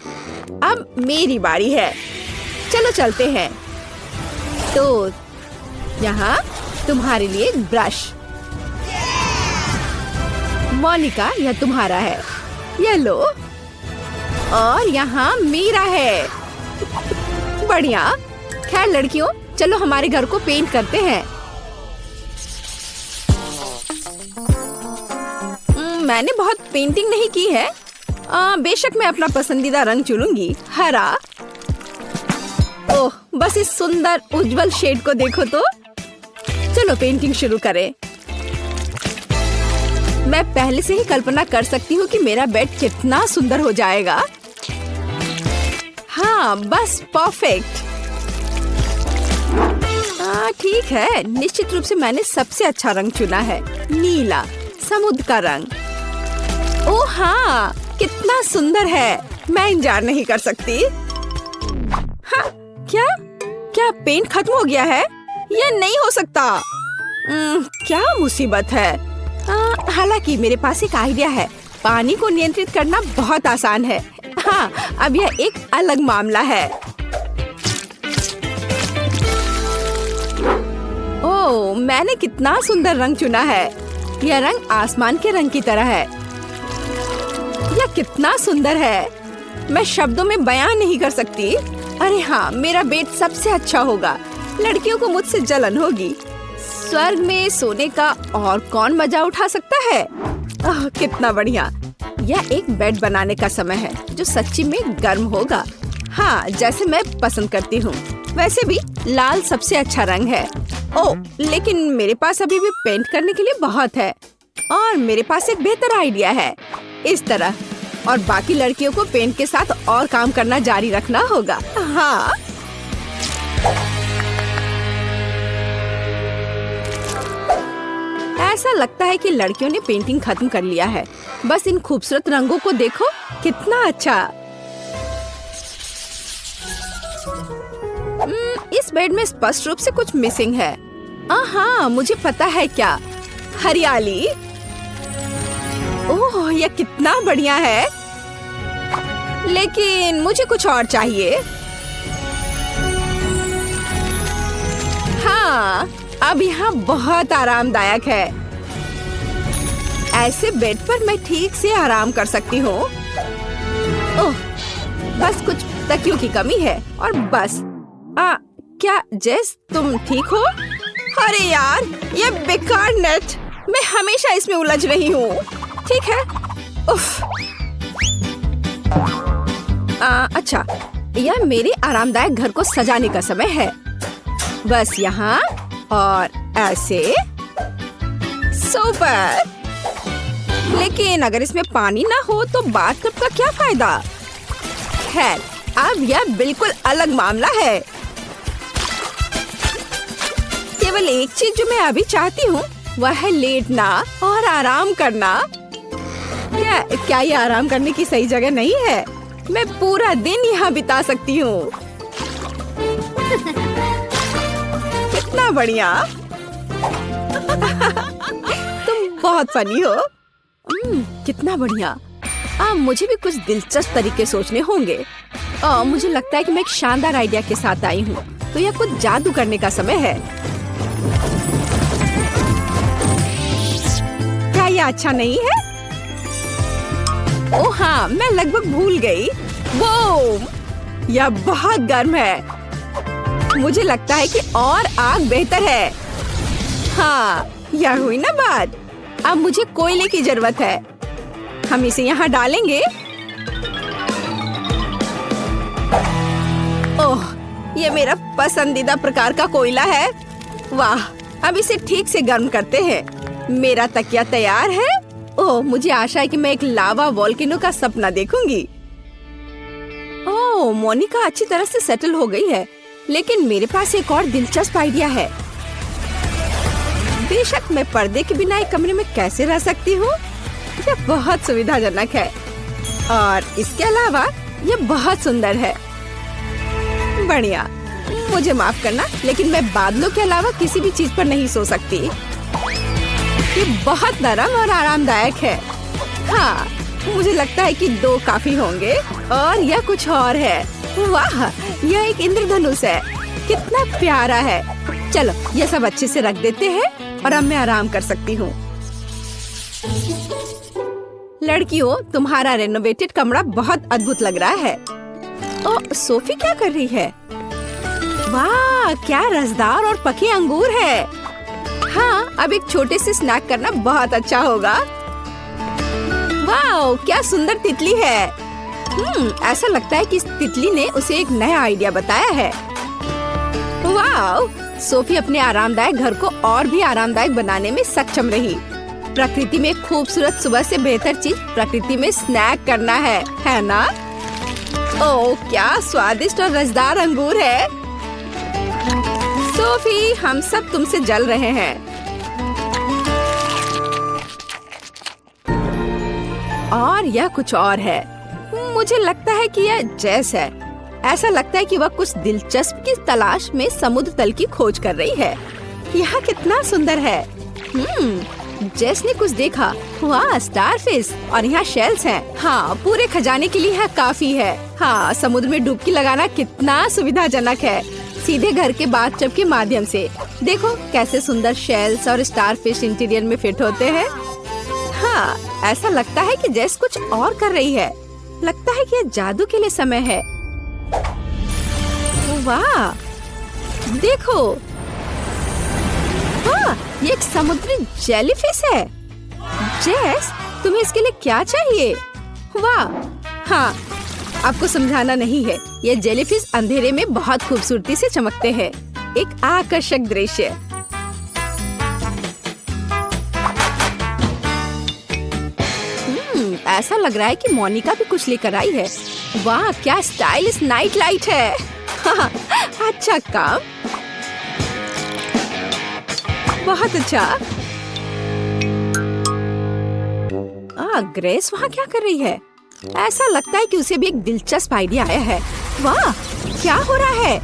अब मेरी बारी है। चलो चलते हैं। तो यहाँ तुम्हारे लिए एक ब्रश। मोनिका, यह तुम्हारा है, ये लो। और यहाँ मेरा है। बढ़िया। खैर लड़कियों, चलो हमारे घर को पेंट करते हैं। मैंने बहुत पेंटिंग नहीं की है। बेशक मैं अपना पसंदीदा रंग चुनूंगी, हरा। ओह, बस इस सुंदर उज्जवल शेड को देखो तो। चलो पेंटिंग शुरू करें। मैं पहले से ही कल्पना कर सकती हूँ कि मेरा बेड कितना सुंदर हो जाएगा। हाँ, बस परफेक्ट। ठीक है, निश्चित रूप से मैंने सबसे अच्छा रंग चुना है, नीला, समुद्र का रंग। ओह हाँ, कितना सुंदर है। मैं इंतजार नहीं कर सकती। हाँ, क्या पेंट खत्म हो गया है? यह नहीं हो सकता। क्या मुसीबत है। हालांकि मेरे पास एक आइडिया है। पानी को नियंत्रित करना बहुत आसान है। हाँ, अब यह एक अलग मामला है। ओह, मैंने कितना सुंदर रंग चुना है। यह रंग आसमान के रंग की तरह है। यह कितना सुंदर है, मैं शब्दों में बयान नहीं कर सकती। अरे हाँ, मेरा बेड सबसे अच्छा होगा। लड़कियों को मुझसे जलन होगी। स्वर्ग में सोने का और कौन मजा उठा सकता है। कितना बढ़िया। यह एक बेड बनाने का समय है जो सच्ची में गर्म होगा। हाँ, जैसे मैं पसंद करती हूँ। वैसे भी लाल सबसे अच्छा रंग है। ओह, लेकिन मेरे पास अभी भी पेंट करने के लिए बहुत है। और मेरे पास एक बेहतर आइडिया है। इस तरह। और बाकी लड़कियों को पेंट के साथ और काम करना जारी रखना होगा। हाँ, ऐसा लगता है कि लड़कियों ने पेंटिंग खत्म कर लिया है। बस इन खूबसूरत रंगों को देखो, कितना अच्छा। इस बेड में स्पष्ट रूप से कुछ मिसिंग है। हाँ, मुझे पता है क्या। हरियाली। ओह, यह कितना बढ़िया है। लेकिन मुझे कुछ और चाहिए। हाँ, अब यहाँ बहुत आरामदायक है। ऐसे बेड पर मैं ठीक से आराम कर सकती हूँ। ओह, बस कुछ तकियों की कमी है और बस। क्या जेस, तुम ठीक हो? अरे यार, ये बेकार नेट। मैं हमेशा इसमें उलझ रही हूँ। ठीक है। उफ। अच्छा, यह मेरे आरामदायक घर को सजाने का समय है। बस यहाँ और ऐसे। सुपर। लेकिन अगर इसमें पानी ना हो तो बाथटब का क्या फायदा? खैर, अब यह बिल्कुल अलग मामला है। केवल एक चीज जो मैं अभी चाहती हूँ वह है लेटना और आराम करना। क्या ये आराम करने की सही जगह नहीं है? मैं पूरा दिन यहाँ बिता सकती हूँ। कितना बढ़िया। तुम बहुत फनी हो। कितना बढ़िया। मुझे भी कुछ दिलचस्प तरीके सोचने होंगे। मुझे लगता है कि मैं एक शानदार आइडिया के साथ आई हूँ। तो यह कुछ जादू करने का समय है। क्या यह अच्छा नहीं है? ओह हाँ, मैं लगभग भूल गई। वो यह बहुत गर्म है। मुझे लगता है कि और आग बेहतर है। हाँ, यह हुई ना बात। अब मुझे कोयले की जरूरत है। हम इसे यहाँ डालेंगे। ओह, ये मेरा पसंदीदा प्रकार का कोयला है। वाह, अब इसे ठीक से गर्म करते हैं। मेरा तकिया तैयार है। ओह, मुझे आशा है कि मैं एक लावा वोल्केनो का सपना देखूंगी। ओह, मोनिका अच्छी तरह से सेटल हो गई है। लेकिन मेरे पास एक और दिलचस्प आइडिया है। बेशक मैं पर्दे के बिना एक कमरे में कैसे रह सकती हूँ? यह बहुत सुविधाजनक है और इसके अलावा यह बहुत सुंदर है। बढ़िया। मुझे माफ करना, लेकिन मैं बादलों के अलावा किसी भी चीज पर नहीं सो सकती। ये बहुत नरम और आरामदायक है। हाँ, मुझे लगता है कि 2 काफी होंगे। और यह कुछ और है। वाह, यह एक इंद्रधनुष है। कितना प्यारा है। चलो, यह सब अच्छे से रख देते हैं और अब मैं आराम कर सकती हूँ। लड़कियों, तुम्हारा रेनोवेटेड कमरा बहुत अद्भुत लग रहा है। ओह, सोफी क्या कर रही है? वाह, क्या रसदार और पके अंगूर है। हाँ, अब एक छोटे से स्नैक करना बहुत अच्छा होगा। वाह, क्या सुंदर तितली है। ऐसा लगता है कि इस तितली ने उसे एक नया आइडिया बताया है। वाह, सोफी अपने आरामदायक घर को और भी आरामदायक बनाने में सक्षम रही। प्रकृति में खूबसूरत सुबह से बेहतर चीज प्रकृति में स्नैक करना है ना? ओह, क्या स्वादिष्ट और रसदार अंगूर है। सोफी, हम सब तुमसे जल रहे हैं। और यह कुछ और है। मुझे लगता है कि यह जेस है। ऐसा लगता है कि वह कुछ दिलचस्प की तलाश में समुद्र तल की खोज कर रही है। यह कितना सुंदर है। जेस ने कुछ देखा। वाह, स्टारफिश। और यहाँ शेल्स हैं। हाँ, पूरे खजाने के लिए यह काफी है। हाँ, समुद्र में डुबकी लगाना कितना सुविधाजनक है। सीधे घर के बाथटब के माध्यम से। देखो कैसे सुंदर शेल्स और स्टारफिश इंटीरियर में फिट होते हैं। हाँ, ऐसा लगता है कि जेस कुछ और कर रही है। लगता है कि यह जादू के लिए समय है। वाह, देखो। हाँ, ये एक समुद्री जेलीफिश है। जेस, तुम्हें इसके लिए क्या चाहिए? वाह, हाँ, आपको समझाना नहीं है। ये जेलीफिश अंधेरे में बहुत खूबसूरती से चमकते हैं। एक आकर्षक दृश्य। ऐसा लग रहा है कि मोनिका भी कुछ लेकर आई है। वाह, क्या स्टाइलिश नाइट लाइट है। हाँ, अच्छा काम, बहुत अच्छा। ग्रेस वहाँ क्या कर रही है? ऐसा लगता है कि उसे भी एक दिलचस्प आइडिया आया है। वाह, क्या हो रहा है?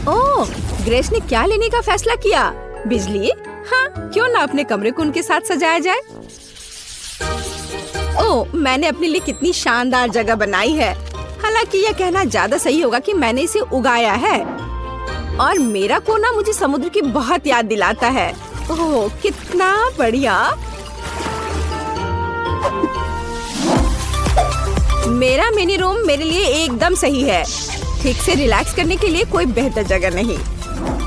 ओह, ग्रेस ने क्या लेने का फैसला किया? बिजली? हाँ, क्यों ना अपने कमरे को उनके साथ सजाया जाए। ओह, मैंने अपने लिए कितनी शानदार जगह बनाई है। हालांकि यह कहना ज्यादा सही होगा कि मैंने इसे उगाया है। और मेरा कोना मुझे समुद्र की बहुत याद दिलाता है। ओह, कितना बढ़िया। मेरा मिनी रूम मेरे लिए एकदम सही है। ठीक से रिलैक्स करने के लिए कोई बेहतर जगह नहीं।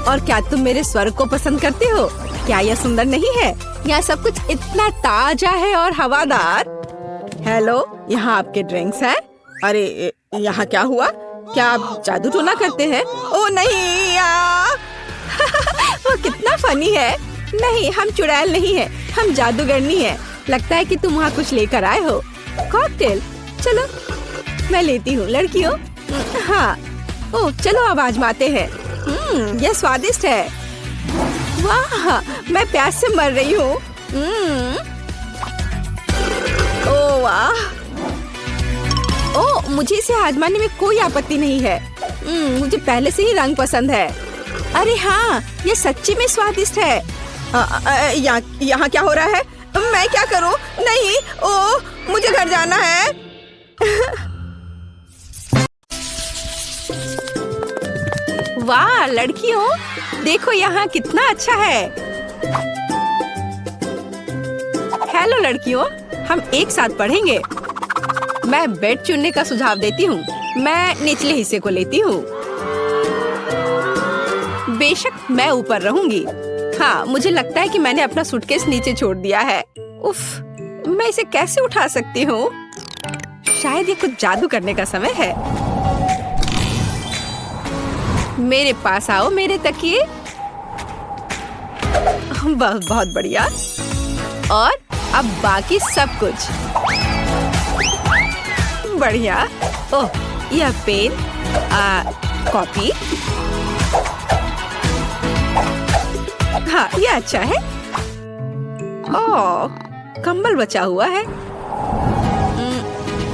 और क्या तुम मेरे स्वर को पसंद करते हो? क्या यह सुंदर नहीं है? यहाँ सब कुछ इतना ताजा है और हवादार। हेलो, यहाँ आपके ड्रिंक्स हैं। अरे, यहाँ क्या हुआ? क्या आप जादू टोना करते हैं? ओ नहीं, वो कितना फनी है। नहीं, हम चुड़ैल नहीं है, हम जादूगरनी है। लगता है कि तुम वहाँ कुछ लेकर आए हो। कॉकटेल? चलो मैं लेती हूँ लड़कियों। हाँ, ओह चलो अब आजमाते हैं। यह स्वादिष्ट है। वाह, मैं प्यास से मर रही हूँ। ओह वाह, ओह मुझे इसे आजमाने में कोई आपत्ति नहीं है। मुझे पहले से ही रंग पसंद है। अरे हाँ, ये सच्ची में स्वादिष्ट है। यहाँ क्या हो रहा है? मैं क्या करूँ? नहीं, ओह मुझे घर जाना है। वाह लड़कियों, देखो यहाँ कितना अच्छा है। हेलो लड़कियों, हम एक साथ पढ़ेंगे। मैं बेड चुनने का सुझाव देती हूँ। मैं निचले हिस्से को लेती हूँ। बेशक मैं ऊपर रहूंगी। हाँ, मुझे लगता है कि मैंने अपना सूटकेस नीचे छोड़ दिया है। उफ, मैं इसे कैसे उठा सकती हूँ? शायद ये कुछ जादू करने का समय है। मेरे पास आओ मेरे तकिए। बहुत बढ़िया। और अब बाकी सब कुछ बढ़िया। ओह, यह पेन, कॉपी। हाँ, यह अच्छा है। ओह, कंबल बचा हुआ है।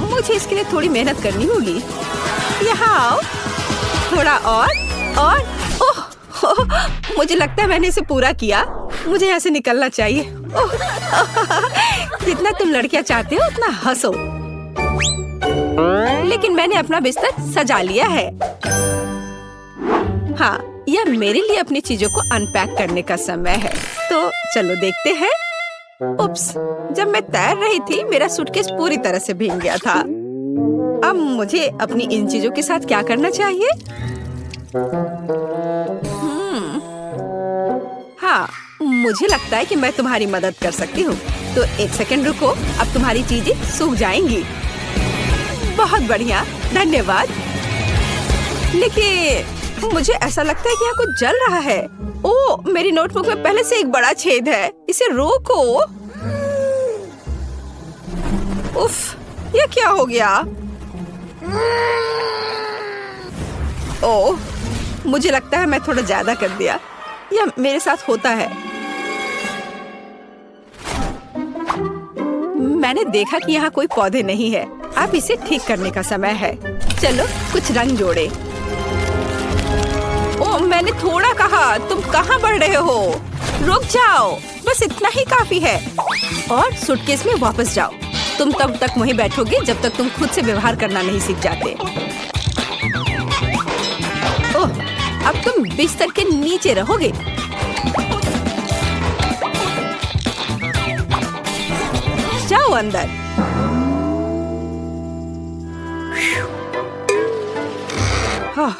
मुझे इसके लिए थोड़ी मेहनत करनी होगी। यहाँ आओ, थोड़ा और ओह, मुझे लगता है मैंने इसे पूरा किया। मुझे यहाँ से निकलना चाहिए। जितना तुम लड़कियाँ चाहते हो उतना हंसो। लेकिन मैंने अपना बिस्तर सजा लिया है। हाँ, यह मेरे लिए अपनी चीजों को अनपैक करने का समय है। तो चलो देखते हैं। उप्स, जब मैं तैर रही थी मेरा सूटकेस पूरी तरह से भीग गया था। अब मुझे अपनी इन चीजों के साथ क्या करना चाहिए? हाँ, मुझे लगता है कि मैं तुम्हारी मदद कर सकती हूँ। तो एक सेकंड रुको, अब तुम्हारी चीजें सूख जाएंगी। बहुत बढ़िया, धन्यवाद। लेकिन मुझे ऐसा लगता है कि यहाँ कुछ जल रहा है। ओह, मेरी नोटबुक में पहले से एक बड़ा छेद है। इसे रोको। उफ, ये क्या हो गया? ओह, मुझे लगता है मैं थोड़ा ज्यादा कर दिया। यह मेरे साथ होता है। मैंने देखा कि यहाँ कोई पौधे नहीं है। अब इसे ठीक करने का समय है। चलो कुछ रंग जोड़े। ओह, मैंने थोड़ा कहा। तुम कहाँ बढ़ रहे हो? रुक जाओ, बस इतना ही काफी है। और सूटकेस में वापस जाओ। तुम तब तक वहीं बैठोगे जब तक तुम खुद से व्यवहार करना नहीं सीख जाते। ओह, अब तुम बिस्तर के नीचे रहोगे। जाओ अंदर। हाँ।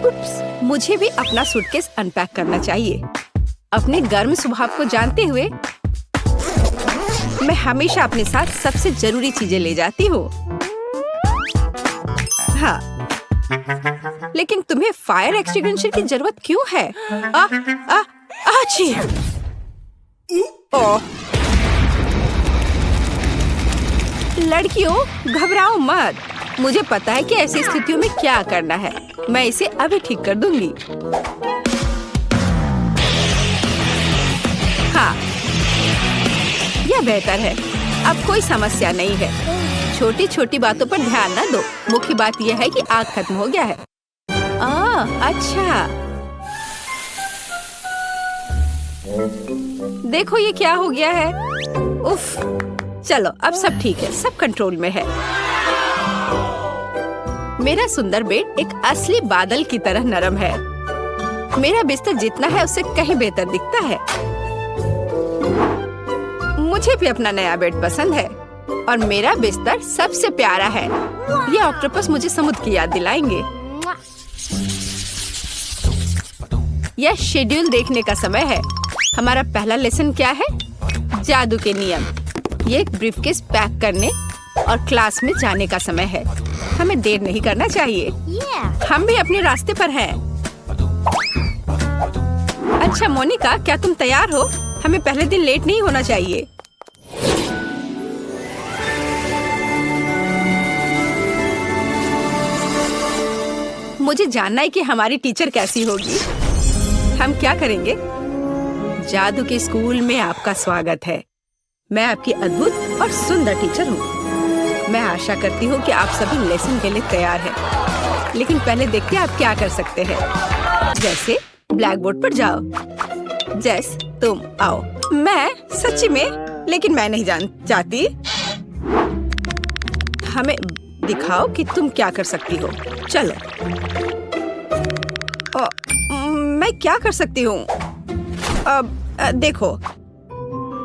उप्स। मुझे भी अपना सूटकेस अनपैक करना चाहिए। अपने गर्म स्वभाव को जानते हुए मैं हमेशा अपने साथ सबसे जरूरी चीजें ले जाती हूँ। हाँ, लेकिन तुम्हें फायर एक्सटिंग्विशर की जरूरत क्यों है? आची! ओह! लड़कियों, घबराओ मत। मुझे पता है कि ऐसी स्थितियों में क्या करना है। मैं इसे अभी ठीक कर दूंगी। हाँ, यह बेहतर है। अब कोई समस्या नहीं है। छोटी छोटी बातों पर ध्यान न दो। मुख्य बात यह है कि आग खत्म हो गया है। अच्छा। देखो ये क्या हो गया है। उफ, चलो अब सब ठीक है, सब कंट्रोल में है। मेरा सुंदर बेड एक असली बादल की तरह नरम है। मेरा बिस्तर जितना है उससे कहीं बेहतर दिखता है। मुझे भी अपना नया बेड पसंद है और मेरा बिस्तर सबसे प्यारा है। ये ऑक्टोपस मुझे समुद्र की याद दिलाएंगे। यह शेड्यूल देखने का समय है। हमारा पहला लेसन क्या है? जादू के नियम। ये एक ब्रीफकेस पैक करने और क्लास में जाने का समय है। हमें देर नहीं करना चाहिए। हम भी अपने रास्ते पर हैं। अच्छा मोनिका, क्या तुम तैयार हो? हमें पहले दिन लेट नहीं होना चाहिए। मुझे जानना है कि हमारी टीचर कैसी होगी। हम क्या करेंगे? जादू के स्कूल में आपका स्वागत है। मैं आपकी अद्भुत और सुंदर टीचर हूँ। मैं आशा करती हूँ कि आप सभी लेसन के लिए तैयार हैं। लेकिन पहले देखते हैं आप क्या कर सकते हैं। जैसे ब्लैक बोर्ड पर जाओ। जैस, तुम आओ। मैं सच्ची में, लेकिन मैं नहीं चाहती। हमें दिखाओ कि तुम क्या कर सकती हो। चलो। मैं क्या कर सकती हूँ? अब देखो,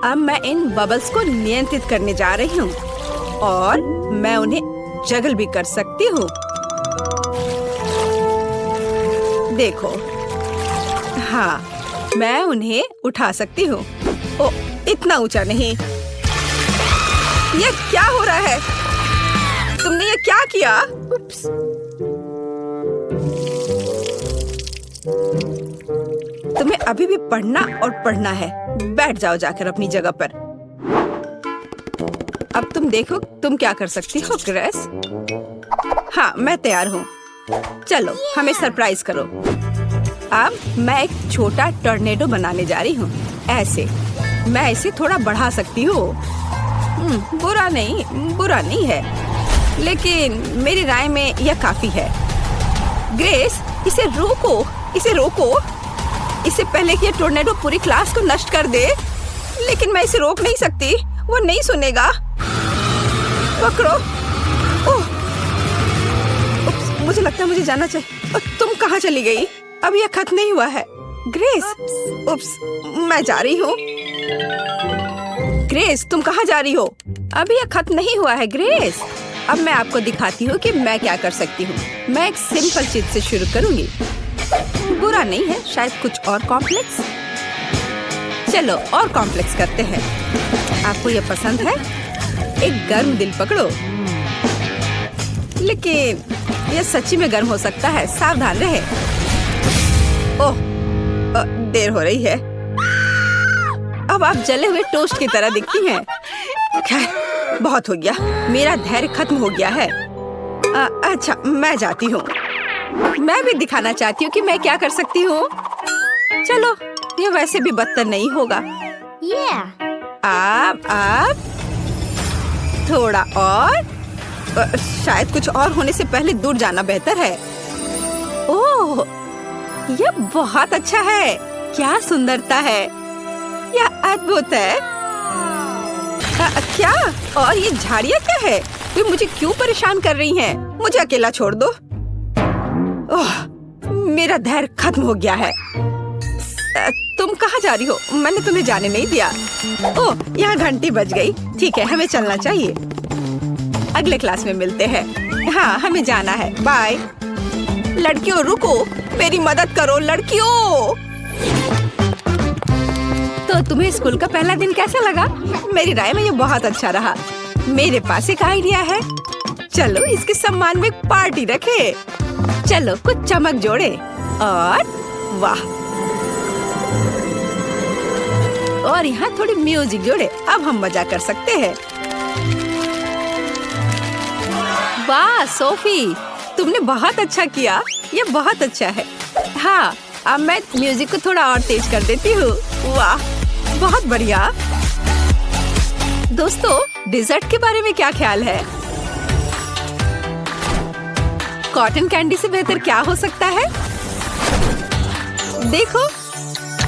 अब मैं इन बबल्स को नियंत्रित करने जा रही हूँ और मैं उन्हें जगल भी कर सकती हूँ। देखो, हाँ, मैं उन्हें उठा सकती हूँ। ओ, इतना ऊंचा नहीं। ये क्या हो रहा है? तुमने ये क्या किया? उप्स। तुम्हें अभी भी पढ़ना और पढ़ना है। बैठ जाओ जाकर अपनी जगह पर। अब तुम देखो तुम क्या कर सकती हो ग्रेस। हाँ, मैं तैयार हूँ। चलो, हमें सरप्राइज करो। अब मैं एक छोटा टॉर्नेडो बनाने जा रही हूँ। ऐसे मैं इसे थोड़ा बढ़ा सकती हूँ। बुरा नहीं है, लेकिन मेरी राय में यह काफी है। ग्रेस, इसे रोको। इससे पहले कि ये टोर्नेडो पूरी क्लास को नष्ट कर दे। लेकिन मैं इसे रोक नहीं सकती। वो नहीं सुनेगा। पकड़ो। ओह, मुझे लगता है मुझे जाना चाहिए। तुम कहाँ चली गई? अभी यह खत्म नहीं हुआ है। ग्रेस, मैं जा रही हूँ। ग्रेस, तुम कहाँ जा रही हो? अभी यह खत्म नहीं हुआ है ग्रेस। अब मैं आपको दिखाती हूँ कि मैं क्या कर सकती हूँ। मैं एक सिंपल चीज से शुरू करूँगी। बुरा नहीं है, शायद कुछ और कॉम्प्लेक्स। चलो और कॉम्प्लेक्स करते हैं। आपको ये पसंद है? एक गर्म दिल पकड़ो। लेकिन यह सच्ची में गर्म हो सकता है। सावधान रहे। ओह, देर हो रही है। अब आप जले हुए टोस्ट की तरह दिखती हैं। खैर, बहुत हो गया। मेरा धैर्य खत्म हो गया है। अच्छा, मैं जाती हूँ। मैं भी दिखाना चाहती हूँ कि मैं क्या कर सकती हूँ। चलो, ये वैसे भी बदतर नहीं होगा। आप थोड़ा और। शायद कुछ और होने से पहले दूर जाना बेहतर है। ओह, यह बहुत अच्छा है। क्या सुंदरता है। यह अद्भुत है। क्या? और ये झाड़ियाँ क्या है? वे मुझे क्यों परेशान कर रही हैं? मुझे अकेला छोड़ दो। ओह, मेरा धैर्य खत्म हो गया है। तुम कहाँ जा रही हो? मैंने तुम्हें जाने नहीं दिया। ओह, यहाँ घंटी बज गई। ठीक है, हमें चलना चाहिए। अगले क्लास में मिलते हैं। हाँ, हमें जाना है। बाय। लड़कियों रुको, मेरी मदद करो लड़कियों। तो तुम्हें स्कूल का पहला दिन कैसा लगा? मेरी राय में ये बहुत अच्छा रहा। मेरे पास एक आइडिया है, चलो इसके सम्मान में एक पार्टी रखे। चलो कुछ चमक जोड़े और वाह, और यहाँ थोड़ी म्यूजिक जोड़े। अब हम मजा कर सकते हैं। वाह सोफी, तुमने बहुत अच्छा किया, ये बहुत अच्छा है। हाँ, अब मैं म्यूजिक को थोड़ा और तेज कर देती हूँ। वाह, बहुत बढ़िया। दोस्तों, डिजर्ट के बारे में क्या ख्याल है? कॉटन कैंडी से बेहतर क्या हो सकता है? देखो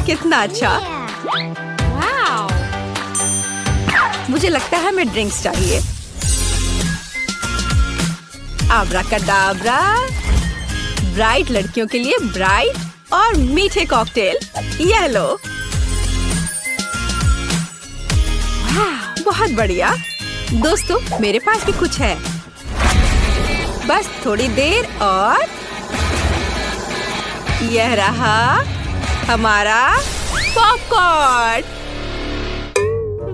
कितना अच्छा। मुझे लगता है हमें ड्रिंक्स चाहिए। आब्राकाडाब्रा, ब्राइट लड़कियों के लिए ब्राइट और मीठे कॉकटेल। यह लो। बहुत बढ़िया। दोस्तों, मेरे पास भी कुछ है, बस थोड़ी देर और यह रहा हमारा पॉपकॉर्न।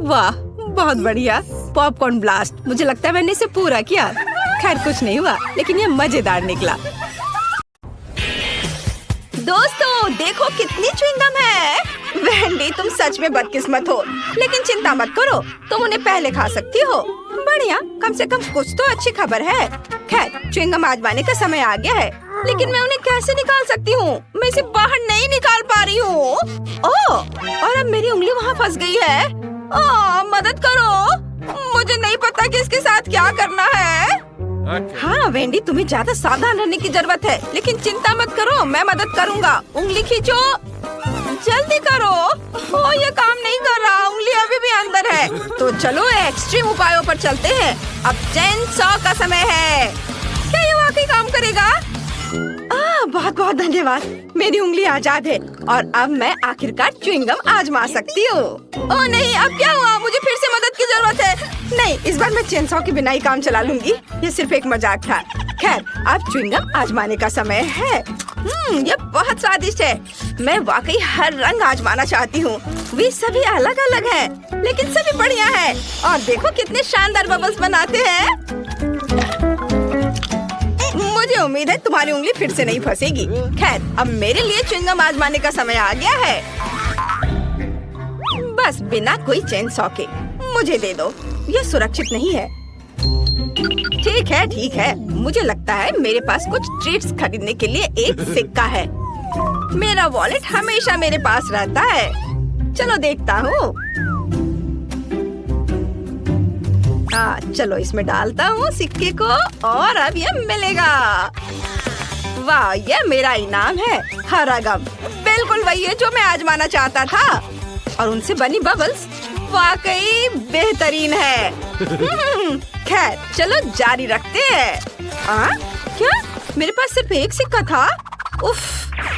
वाह, बहुत बढ़िया। Popcorn blast. मुझे लगता है मैंने इसे पूरा किया। खैर कुछ नहीं हुआ, लेकिन ये मजेदार निकला। दोस्तों, देखो कितनी च्युइंगम है। वेंडी, तुम सच में बदकिस्मत हो, लेकिन चिंता मत करो, तुम उन्हें पहले खा सकती हो। बढ़िया, कम से कम कुछ तो अच्छी खबर है। खैर, च्युइंगम आजमाने का समय आ गया है, लेकिन मैं उन्हें कैसे निकाल सकती हूँ? मैं इसे बाहर नहीं निकाल पा रही हूँ। ओह, और अब मेरी उंगली वहाँ फंस गई है। ओह, मदद करो, मुझे नहीं पता कि इसके साथ क्या करना है। हाँ वेंडी, तुम्हें ज्यादा सावधान रहने की जरूरत है, लेकिन चिंता मत करो, मैं मदद करूँगा। उंगली खींचो, जल्दी करो। ओह, ये काम नहीं कर रहा, उंगली अभी भी अंदर है। तो चलो एक्सट्रीम उपायों पर चलते हैं। अब चेन सॉ का समय है। क्या ये वाकई काम करेगा? बहुत बहुत धन्यवाद, मेरी उंगली आजाद है और अब मैं आखिरकार च्युइंगम आजमा सकती हूँ। ओह नहीं, अब क्या हुआ? मुझे फिर से मदद की जरूरत है। नहीं, इस बार मैं चेन सॉ के बिना ही काम चला लूंगी। ये सिर्फ एक मजाक था। खैर, अब च्युइंगम आजमाने का समय है। ये बहुत स्वादिष्ट है। मैं वाकई हर रंग आजमाना चाहती हूँ। वे सभी अलग अलग हैं, लेकिन सभी बढ़िया है। और देखो कितने शानदार बबल्स बनाते हैं। मुझे उम्मीद है तुम्हारी उंगली फिर से नहीं फंसेगी। खैर, अब मेरे लिए च्युइंगम आजमाने का समय आ गया है। बस बिना कोई चेन सॉ के मुझे दे दो, यह सुरक्षित नहीं है। ठीक है, मुझे लगता है मेरे पास कुछ ट्रीट्स खरीदने के लिए एक सिक्का है। मेरा वॉलेट हमेशा मेरे पास रहता है। चलो देखता हूँ। चलो इसमें डालता हूँ सिक्के को और अब ये मिलेगा। वाह, ये मेरा इनाम है। हरा गम, बिल्कुल वही है जो मैं आजमाना चाहता था। और उनसे बनी बबल्स वाकई बेहतरीन है। खैर, चलो जारी रखते हैं। क्या? मेरे पास सिर्फ एक सिक्का था? उफ,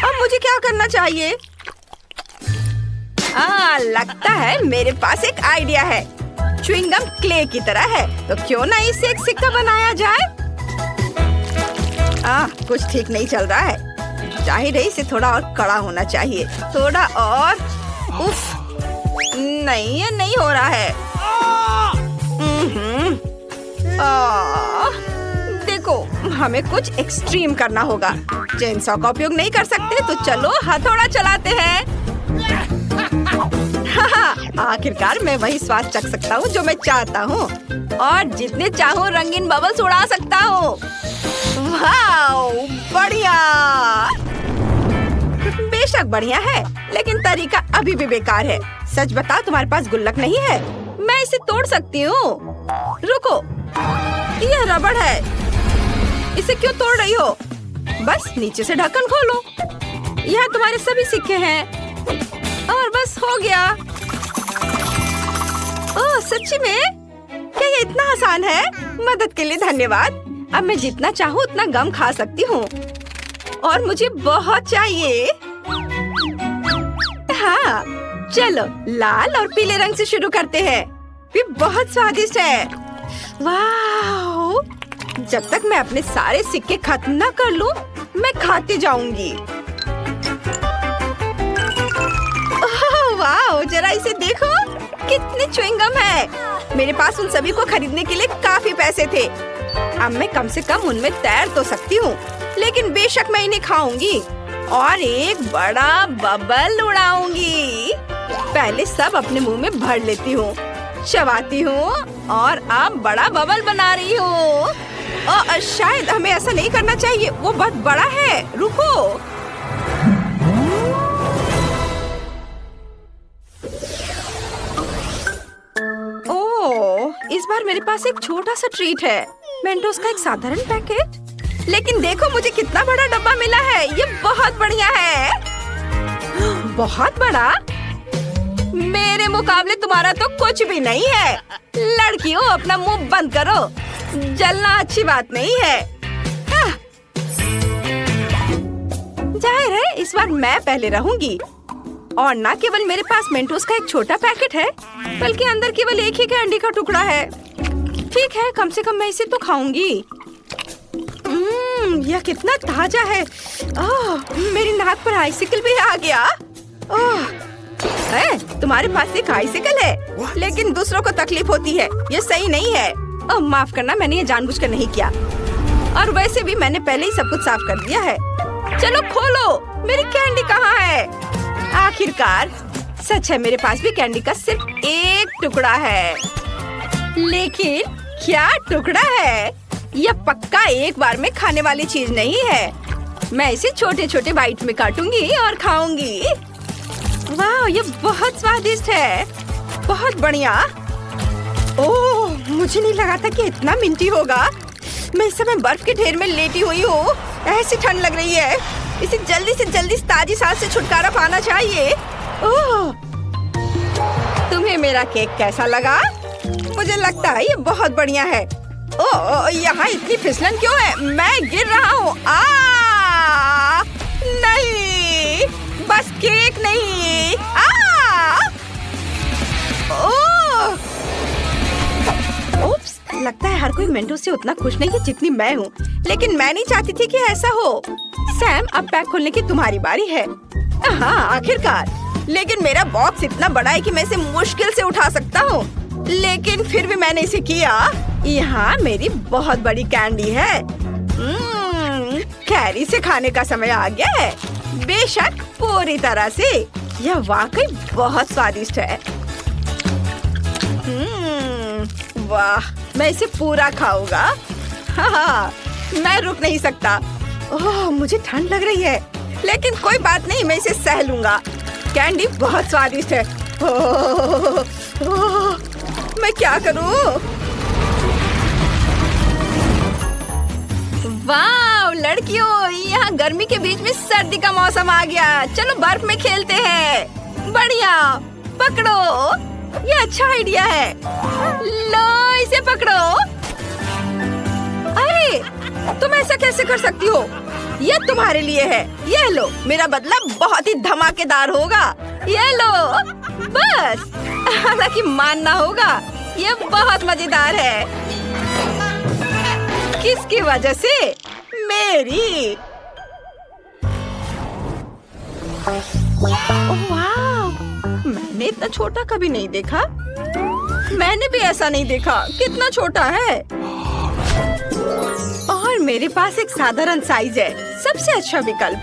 अब मुझे क्या करना चाहिए? लगता है मेरे पास एक आइडिया है। च्युइंगम क्ले की तरह है, तो क्यों ना इसे एक सिक्का बनाया जाए? कुछ ठीक नहीं चल रहा है। जाहिर है इसे थोड़ा और कड़ा होना चाहिए। थोड़ा और। उफ, नहीं, ये नहीं हो रहा है। देखो, हमें कुछ एक्सट्रीम करना होगा। चेन सॉ का उपयोग नहीं कर सकते, तो चलो हथौड़ा चलाते हैं। आखिरकार मैं वही स्वाद चख सकता हूँ जो मैं चाहता हूँ, और जितने चाहूँ रंगीन बबल्स उड़ा सकता हूँ। वाओ, बढ़िया। बेशक बढ़िया है, लेकिन तरीका अभी भी बेकार है। सच बताओ, तुम्हारे पास गुल्लक नहीं है? मैं इसे तोड़ सकती हूँ। रुको, यह रबड़ है, इसे क्यों तोड़ रही हो? बस नीचे से ढक्कन खोलो। यहाँ तुम्हारे सभी सिक्के हैं और बस हो गया। ओह, सच्ची में? क्या ये इतना आसान है? मदद के लिए धन्यवाद। अब मैं जितना चाहूँ उतना गम खा सकती हूँ, और मुझे बहुत चाहिए। हाँ, चलो लाल और पीले रंग से शुरू करते हैं। ये बहुत स्वादिष्ट है। वाह, जब तक मैं अपने सारे सिक्के खत्म ना कर लूं, मैं खाती जाऊंगी। वाह, जरा इसे देखो, कितने च्युइंगम है। मेरे पास उन सभी को खरीदने के लिए काफी पैसे थे। अब मैं कम से कम उनमें तैर तो सकती हूँ, लेकिन बेशक मैं इन्हें खाऊंगी और एक बड़ा बबल उड़ाऊंगी। पहले सब अपने मुंह में भर लेती हूँ, चबाती हूँ और अब बड़ा बबल बना रही हूँ। शायद हमें ऐसा नहीं करना चाहिए, वो बहुत बड़ा है। रुको। ओह, इस बार मेरे पास एक छोटा सा ट्रीट है, मेंटोस का एक साधारण पैकेट। लेकिन देखो मुझे कितना बड़ा डब्बा मिला है, ये बहुत बढ़िया है। बहुत बड़ा? मेरे मुकाबले तुम्हारा तो कुछ भी नहीं है। लड़कियों, अपना मुंह बंद करो, जलना अच्छी बात नहीं है। जाहिर है इस बार मैं पहले रहूंगी। और न केवल मेरे पास मेंटोस का एक छोटा पैकेट है, बल्कि अंदर केवल एक ही कैंडी का टुकड़ा है। ठीक है, कम से कम मैं इसे तो खाऊंगी। यह कितना ताजा है। मेरी नाक पर आइसिकल भी आ गया। तुम्हारे पास एक आइसिकल है, लेकिन दूसरों को तकलीफ होती है, ये सही नहीं है। माफ करना, मैंने ये जानबूझकर नहीं किया। और वैसे भी मैंने पहले ही सब कुछ साफ कर दिया है। चलो खोलो, मेरी कैंडी कहाँ है? आखिरकार, सच है, मेरे पास भी कैंडी का सिर्फ एक टुकड़ा है। लेकिन क्या टुकड़ा है? यह पक्का एक बार में खाने वाली चीज नहीं है। मैं इसे छोटे छोटे बाइट में काटूंगी और खाऊंगी। वाह, ये बहुत स्वादिष्ट है, बहुत बढ़िया। ओह, मुझे नहीं लगा था कि इतना मिंटी होगा। मैं इस समय बर्फ के ढेर में लेटी हुई हूँ, ऐसी ठंड लग रही है। इसे जल्दी से जल्दी ताजी सांस से छुटकारा पाना चाहिए। ओह, तुम्हें मेरा केक कैसा लगा? मुझे लगता है ये बहुत बढ़िया है। ओह, यहाँ इतनी फिसलन क्यों है? मैं गिर रहा हूँ। नहीं, बस केक नहीं। ओप्स, लगता है हर कोई मेंटोस से उतना खुश नहीं है जितनी मैं हूँ, लेकिन मैं नहीं चाहती थी कि ऐसा हो। सैम, अब पैक खोलने की तुम्हारी बारी है। हाँ, आखिरकार। लेकिन मेरा बॉक्स इतना बड़ा है कि मैं इसे मुश्किल से उठा सकता हूँ, लेकिन फिर भी मैंने इसे किया। यहाँ मेरी बहुत बड़ी कैंडी है। कैरी से खाने का समय आ गया है। बेशक, पूरी तरह से। यह वाकई बहुत स्वादिष्ट है। वाह, मैं इसे पूरा खाऊंगा। हाँ, मैं रुक नहीं सकता। ओह, मुझे ठंड लग रही है, लेकिन कोई बात नहीं, मैं इसे सह लूंगा। कैंडी बहुत स्वादिष्ट है। मैं क्या करूं? वाह लड़कियों, यहाँ गर्मी के बीच में सर्दी का मौसम आ गया। चलो बर्फ में खेलते हैं। बढ़िया, पकड़ो, ये अच्छा आइडिया है। लो, इसे पकड़ो। अरे, तुम ऐसा कैसे कर सकती हो? ये तुम्हारे लिए है। ये लो, मेरा बदला बहुत ही धमाकेदार होगा। ये लो, बस। हालांकि मानना होगा, ये बहुत मजेदार है। किसकी वजह से? मेरी। वाह, मैंने इतना छोटा कभी नहीं देखा। मैंने भी ऐसा नहीं देखा। कितना छोटा है। और मेरे पास एक साधारण साइज है। सबसे अच्छा विकल्प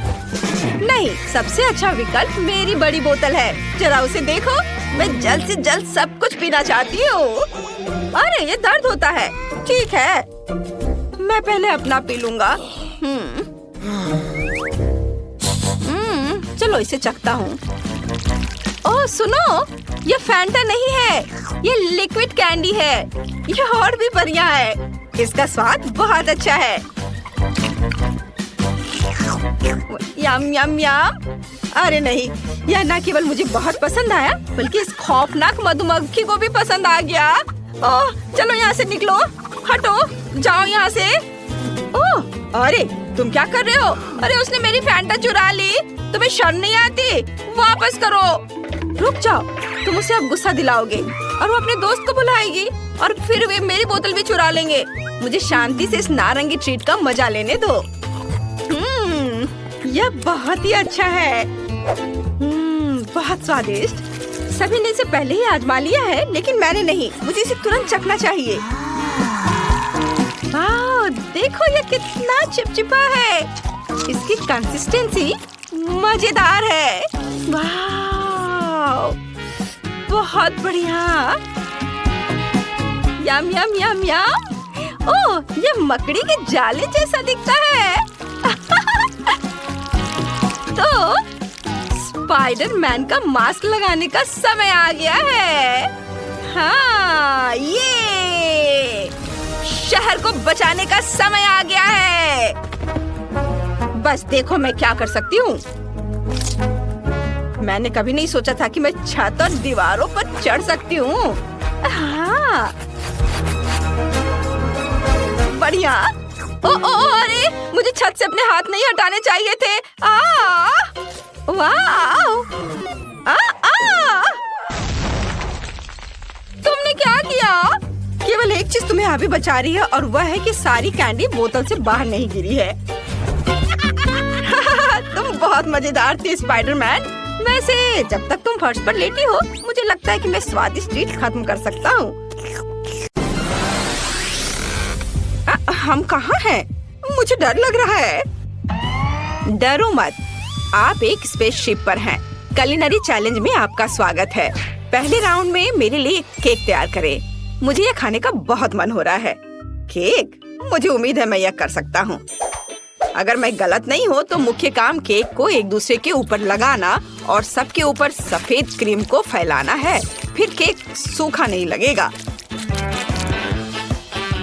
नहीं, सबसे अच्छा विकल्प मेरी बड़ी बोतल है। जरा उसे देखो। मैं जल्द से जल्द सब कुछ पीना चाहती हूँ। अरे, ये दर्द होता है। ठीक है, मैं पहले अपना पी लूंगा। चलो इसे चखता हूँ। ओह सुनो, ये फैंटा नहीं है, ये लिक्विड कैंडी है। ये और भी बढ़िया है। इसका स्वाद बहुत अच्छा है। यम यम यम। अरे नहीं, यह न केवल मुझे बहुत पसंद आया, बल्कि इस खौफनाक मधुमक्खी को भी पसंद आ गया। ओह, चलो यहाँ से निकलो। हटो, जाओ यहाँ से। ओह, अरे तुम क्या कर रहे हो? अरे उसने मेरी फैंटा चुरा ली। तुम्हें शर्म नहीं आती? वापस करो। रुक जाओ, तुम उसे अब गुस्सा दिलाओगे और वो अपने दोस्त को बुलाएगी और फिर वे मेरी बोतल भी चुरा लेंगे। मुझे शांति से इस नारंगी ट्रीट का मजा लेने दो। यह बहुत ही अच्छा है। बहुत स्वादिष्ट। सभी ने इसे पहले ही आजमा लिया है, लेकिन मैंने नहीं। मुझे इसे तुरंत चखना चाहिए। वाह, देखो ये कितना चिपचिपा है। इसकी कंसिस्टेंसी मजेदार है। वाह, बहुत बढ़िया। यम यम यम यम। ओह, ये मकड़ी के जाले जैसा दिखता है। तो स्पाइडरमैन का मास्क लगाने का समय आ गया है। हाँ, ये शहर को बचाने का समय आ गया है। बस देखो मैं क्या कर सकती हूँ। मैंने कभी नहीं सोचा था कि मैं छत और दीवारों पर चढ़ सकती हूँ। हाँ, बढ़िया। अरे मुझे छत से अपने हाथ नहीं हटाने चाहिए थे। वाह! तुमने क्या किया? केवल एक चीज तुम्हें अभी बचा रही है और वह है कि सारी कैंडी बोतल से बाहर नहीं गिरी है। तुम बहुत मजेदार थी स्पाइडरमैन। वैसे जब तक तुम फर्श पर लेटी हो, मुझे लगता है कि मैं स्वादिष्ट ट्रीट खत्म कर सकता हूँ। हम कहाँ हैं? मुझे डर लग रहा है। डरो मत, आप एक स्पेसशिप पर हैं। कुलिनरी चैलेंज में आपका स्वागत है। पहले राउंड में मेरे लिए एक केक तैयार करें। मुझे यह खाने का बहुत मन हो रहा है। केक? मुझे उम्मीद है मैं यह कर सकता हूँ। अगर मैं गलत नहीं हूँ तो मुख्य काम केक को एक दूसरे के ऊपर लगाना और सबके ऊपर सफेद क्रीम को फैलाना है। फिर केक सूखा नहीं लगेगा।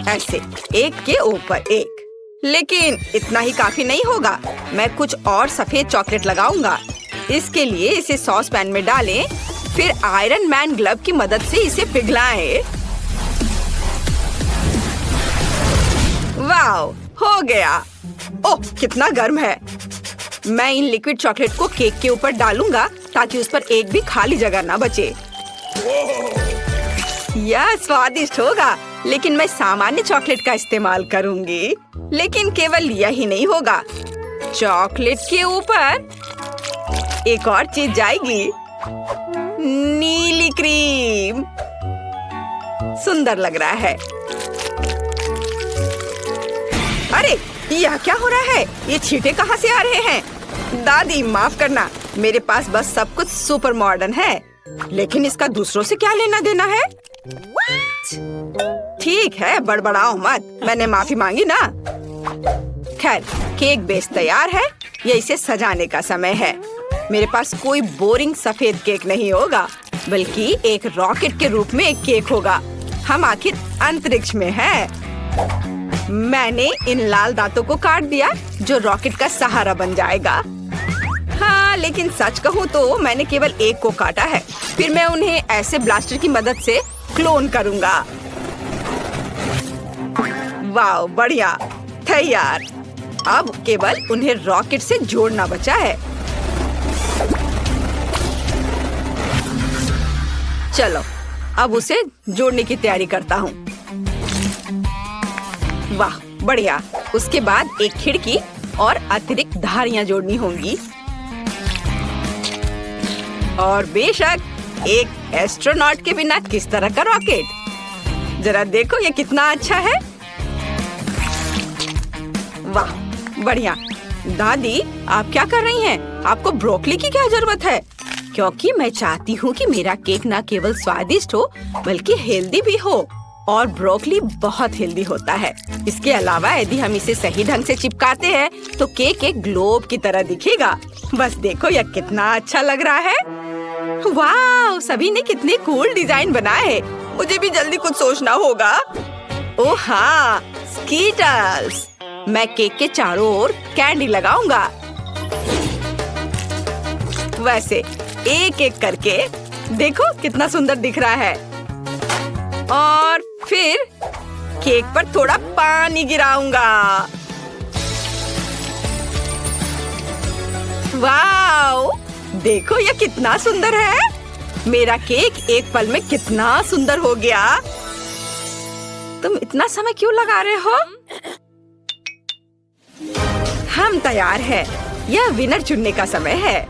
ऐसे एक के ऊपर एक। लेकिन इतना ही काफी नहीं होगा। मैं कुछ और सफेद चॉकलेट लगाऊंगा। इसके लिए इसे सॉस पैन में डालें, फिर आयरन मैन ग्लव की मदद से इसे पिघलाएं। वाह, हो गया। ओह, कितना गर्म है। मैं इन लिक्विड चॉकलेट को केक के ऊपर डालूंगा ताकि उस पर एक भी खाली जगह ना बचे। यह स्वादिष्ट होगा, लेकिन मैं सामान्य चॉकलेट का इस्तेमाल करूंगी। लेकिन केवल यही नहीं होगा। चॉकलेट के ऊपर एक और चीज जाएगी, नीली क्रीम। सुंदर लग रहा है। अरे, यह क्या हो रहा है? ये छींटे कहाँ से आ रहे हैं? दादी माफ करना, मेरे पास बस सब कुछ सुपर मॉडर्न है। लेकिन इसका दूसरों से क्या लेना देना है? ठीक है, बड़बड़ाओ मत। मैंने माफी मांगी ना। खैर, केक बेस तैयार है। ये इसे सजाने का समय है। मेरे पास कोई बोरिंग सफेद केक नहीं होगा, बल्कि एक रॉकेट के रूप में एक केक होगा। हम आखिर अंतरिक्ष में हैं। मैंने इन लाल दांतों को काट दिया जो रॉकेट का सहारा बन जाएगा। हाँ, लेकिन सच कहूँ तो मैंने केवल एक को काटा है। फिर मैं उन्हें ऐसे ब्लास्टर की मदद से क्लोन करूँगा। वाह, बढ़िया, तैयार। अब केवल उन्हें रॉकेट से जोड़ना बचा है। चलो, अब उसे जोड़ने की तैयारी करता हूँ। वाह, बढ़िया। उसके बाद एक खिड़की और अतिरिक्त धारियां जोड़नी होंगी। और बेशक एक एस्ट्रोनॉट के बिना किस तरह का रॉकेट। जरा देखो ये कितना अच्छा है। वाह, बढ़िया। दादी, आप क्या कर रही हैं? आपको ब्रोकली की क्या जरूरत है? क्योंकि मैं चाहती हूँ कि मेरा केक न केवल स्वादिष्ट हो बल्कि हेल्दी भी हो। और ब्रोकली बहुत हेल्दी होता है। इसके अलावा यदि हम इसे सही ढंग से चिपकाते हैं तो केक एक ग्लोब की तरह दिखेगा। बस देखो यह कितना अच्छा लग रहा है। वाह, सभी ने कितने कूल डिजाइन बनाए। मुझे भी जल्दी कुछ सोचना होगा। ओह हाँ, स्कीटल्स। मैं केक के चारों ओर कैंडी लगाऊंगा। वैसे एक एक करके देखो कितना सुंदर दिख रहा है। और फिर केक पर थोड़ा पानी गिराऊंगा। वाओ, देखो यह कितना सुंदर है। मेरा केक एक पल में कितना सुंदर हो गया। तुम इतना समय क्यों लगा रहे हो? हम तैयार हैं। यह विनर चुनने का समय है।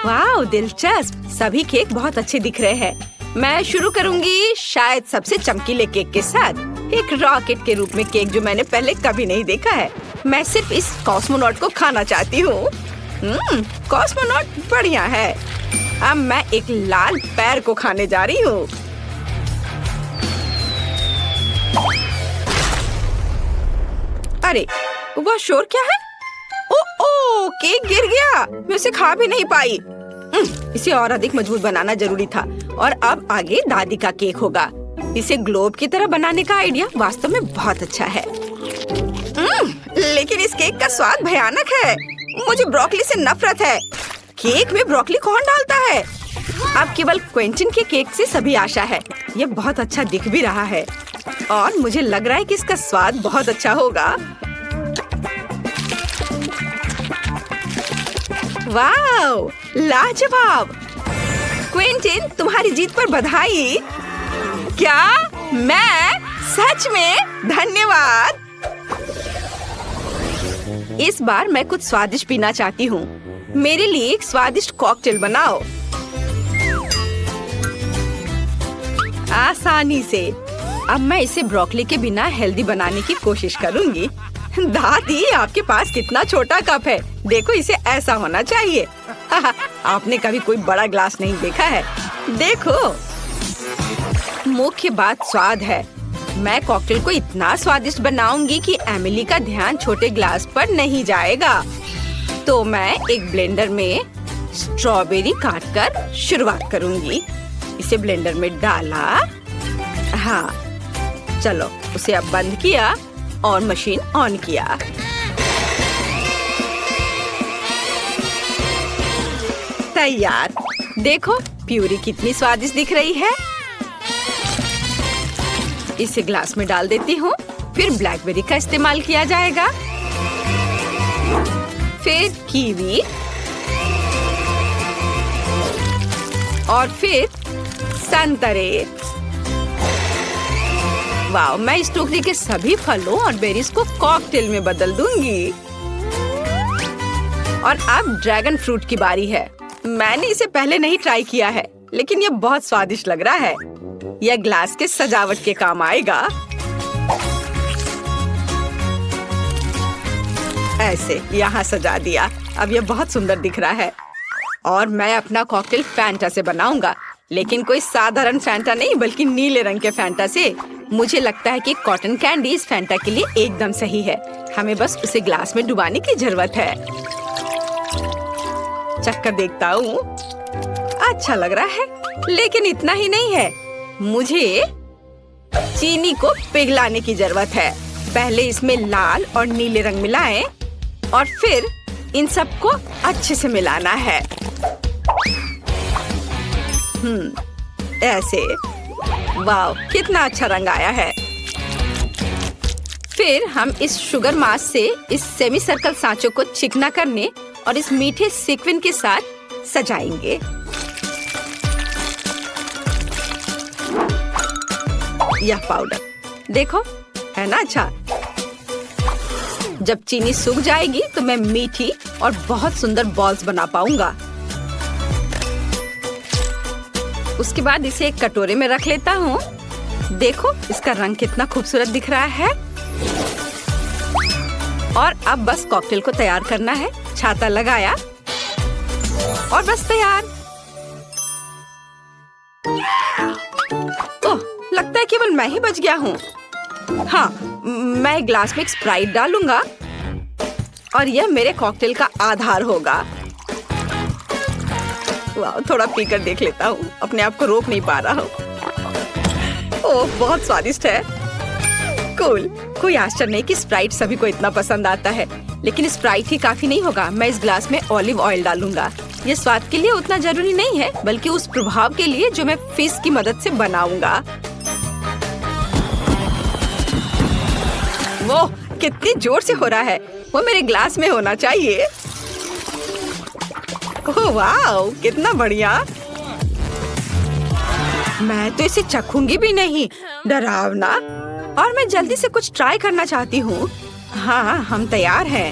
वाह, दिलचस्प। सभी केक बहुत अच्छे दिख रहे हैं। मैं शुरू करूंगी शायद सबसे चमकीले केक के साथ, एक रॉकेट के रूप में केक जो मैंने पहले कभी नहीं देखा है। मैं सिर्फ इस कॉस्मोनॉट को खाना चाहती हूँ। कॉस्मोनॉट बढ़िया है। अब मैं एक लाल पैर को खाने जा रही हूँ। अरे, वह शोर क्या है? ओ, केक गिर गया। मैं उसे खा भी नहीं पाई। इसे और अधिक मजबूत बनाना जरूरी था। और अब आगे दादी का केक होगा। इसे ग्लोब की तरह बनाने का आइडिया वास्तव में बहुत अच्छा है। लेकिन इस केक का स्वाद भयानक है। मुझे ब्रोकली से नफरत है। केक में ब्रोकली कौन डालता है? अब केवल क्विंटन के केक से सभी आशा है। यह बहुत अच्छा दिख भी रहा है और मुझे लग रहा है कि इसका स्वाद बहुत अच्छा होगा। वाव, लाजवाब। क्विंटन, तुम्हारी जीत पर बधाई। क्या? मैं? सच में? धन्यवाद। इस बार मैं कुछ स्वादिष्ट पीना चाहती हूँ। मेरे लिए एक स्वादिष्ट कॉकटेल बनाओ। आसानी से। अब मैं इसे ब्रोकली के बिना हेल्दी बनाने की कोशिश करूँगी। दादी, आपके पास कितना छोटा कप है। देखो, इसे ऐसा होना चाहिए। आपने कभी कोई बड़ा ग्लास नहीं देखा है। देखो, मुख्य बात स्वाद है। मैं कॉकटेल को इतना स्वादिष्ट बनाऊंगी कि एमिली का ध्यान छोटे ग्लास पर नहीं जाएगा। तो मैं एक ब्लेंडर में स्ट्रॉबेरी काटकर शुरुआत करूंगी। इसे ब्लेंडर में डाला। हाँ, चलो, उसे अब बंद किया और मशीन ऑन किया। तैयार। देखो, प्यूरी कितनी स्वादिष्ट दिख रही है। इसे ग्लास में डाल देती हूँ। फिर ब्लैकबेरी का इस्तेमाल किया जाएगा। फिर कीवी और फिर संतरे। वाह, मैं इस टोकरी के सभी फलों और बेरीज को कॉकटेल में बदल दूंगी। और अब ड्रैगन फ्रूट की बारी है। मैंने इसे पहले नहीं ट्राई किया है, लेकिन यह बहुत स्वादिष्ट लग रहा है। यह ग्लास के सजावट के काम आएगा। ऐसे यहाँ सजा दिया। अब यह बहुत सुंदर दिख रहा है। और मैं अपना कॉकटेल फैंटा से बनाऊंगा, लेकिन कोई साधारण फैंटा नहीं, बल्कि नीले रंग के फैंटा से। मुझे लगता है कि कॉटन कैंडी इस फैंटा के लिए एकदम सही है। हमें बस उसे ग्लास में डुबाने की जरूरत है। चक्कर देखता हूँ। अच्छा लग रहा है, लेकिन इतना ही नहीं है। मुझे चीनी को पिघलाने की जरूरत है। पहले इसमें लाल और नीले रंग मिलाएं और फिर इन सबको अच्छे से मिलाना है। ऐसे। वाव, कितना अच्छा रंग आया है। फिर हम इस शुगर मास से इस सेमी सर्कल सांचों को चिकना करने और इस मीठे सीक्वेंस के साथ सजाएंगे। यह पाउडर देखो, है ना अच्छा। जब चीनी सूख जाएगी तो मैं मीठी और बहुत सुंदर बॉल्स बना पाऊंगा। उसके बाद इसे एक कटोरे में रख लेता हूँ। देखो, इसका रंग कितना खूबसूरत दिख रहा है। और अब बस कॉकटेल को तैयार करना है। छाता लगाया और बस तैयार। ओह, लगता है केवल मैं ही बच गया हूँ। हाँ, मैं एक ग्लास में एक स्प्राइट डालूंगा और यह मेरे कॉकटेल का आधार होगा। वाह, थोड़ा पीकर देख लेता हूँ। अपने आप को रोक नहीं पा रहा हूँ। ओह, बहुत स्वादिष्ट है। कूल। कोई आश्चर्य नहीं कि स्प्राइट सभी को इतना पसंद आता है, लेकिन स्प्राइट ही काफी नहीं होगा। मैं इस ग्लास में ऑलिव ऑयल डालूंगा। ये स्वाद के लिए उतना जरूरी नहीं है, बल्कि उस प्रभाव के लिए जो मैं फिश की मदद से बनाऊंगा। वो कितनी जोर से हो रहा है। वो मेरे ग्लास में होना चाहिए। ओह वाह, कितना बढ़िया। मैं तो इसे चखूंगी भी नहीं। डरावना। और मैं जल्दी से कुछ ट्राई करना चाहती हूँ। हाँ, हम तैयार हैं।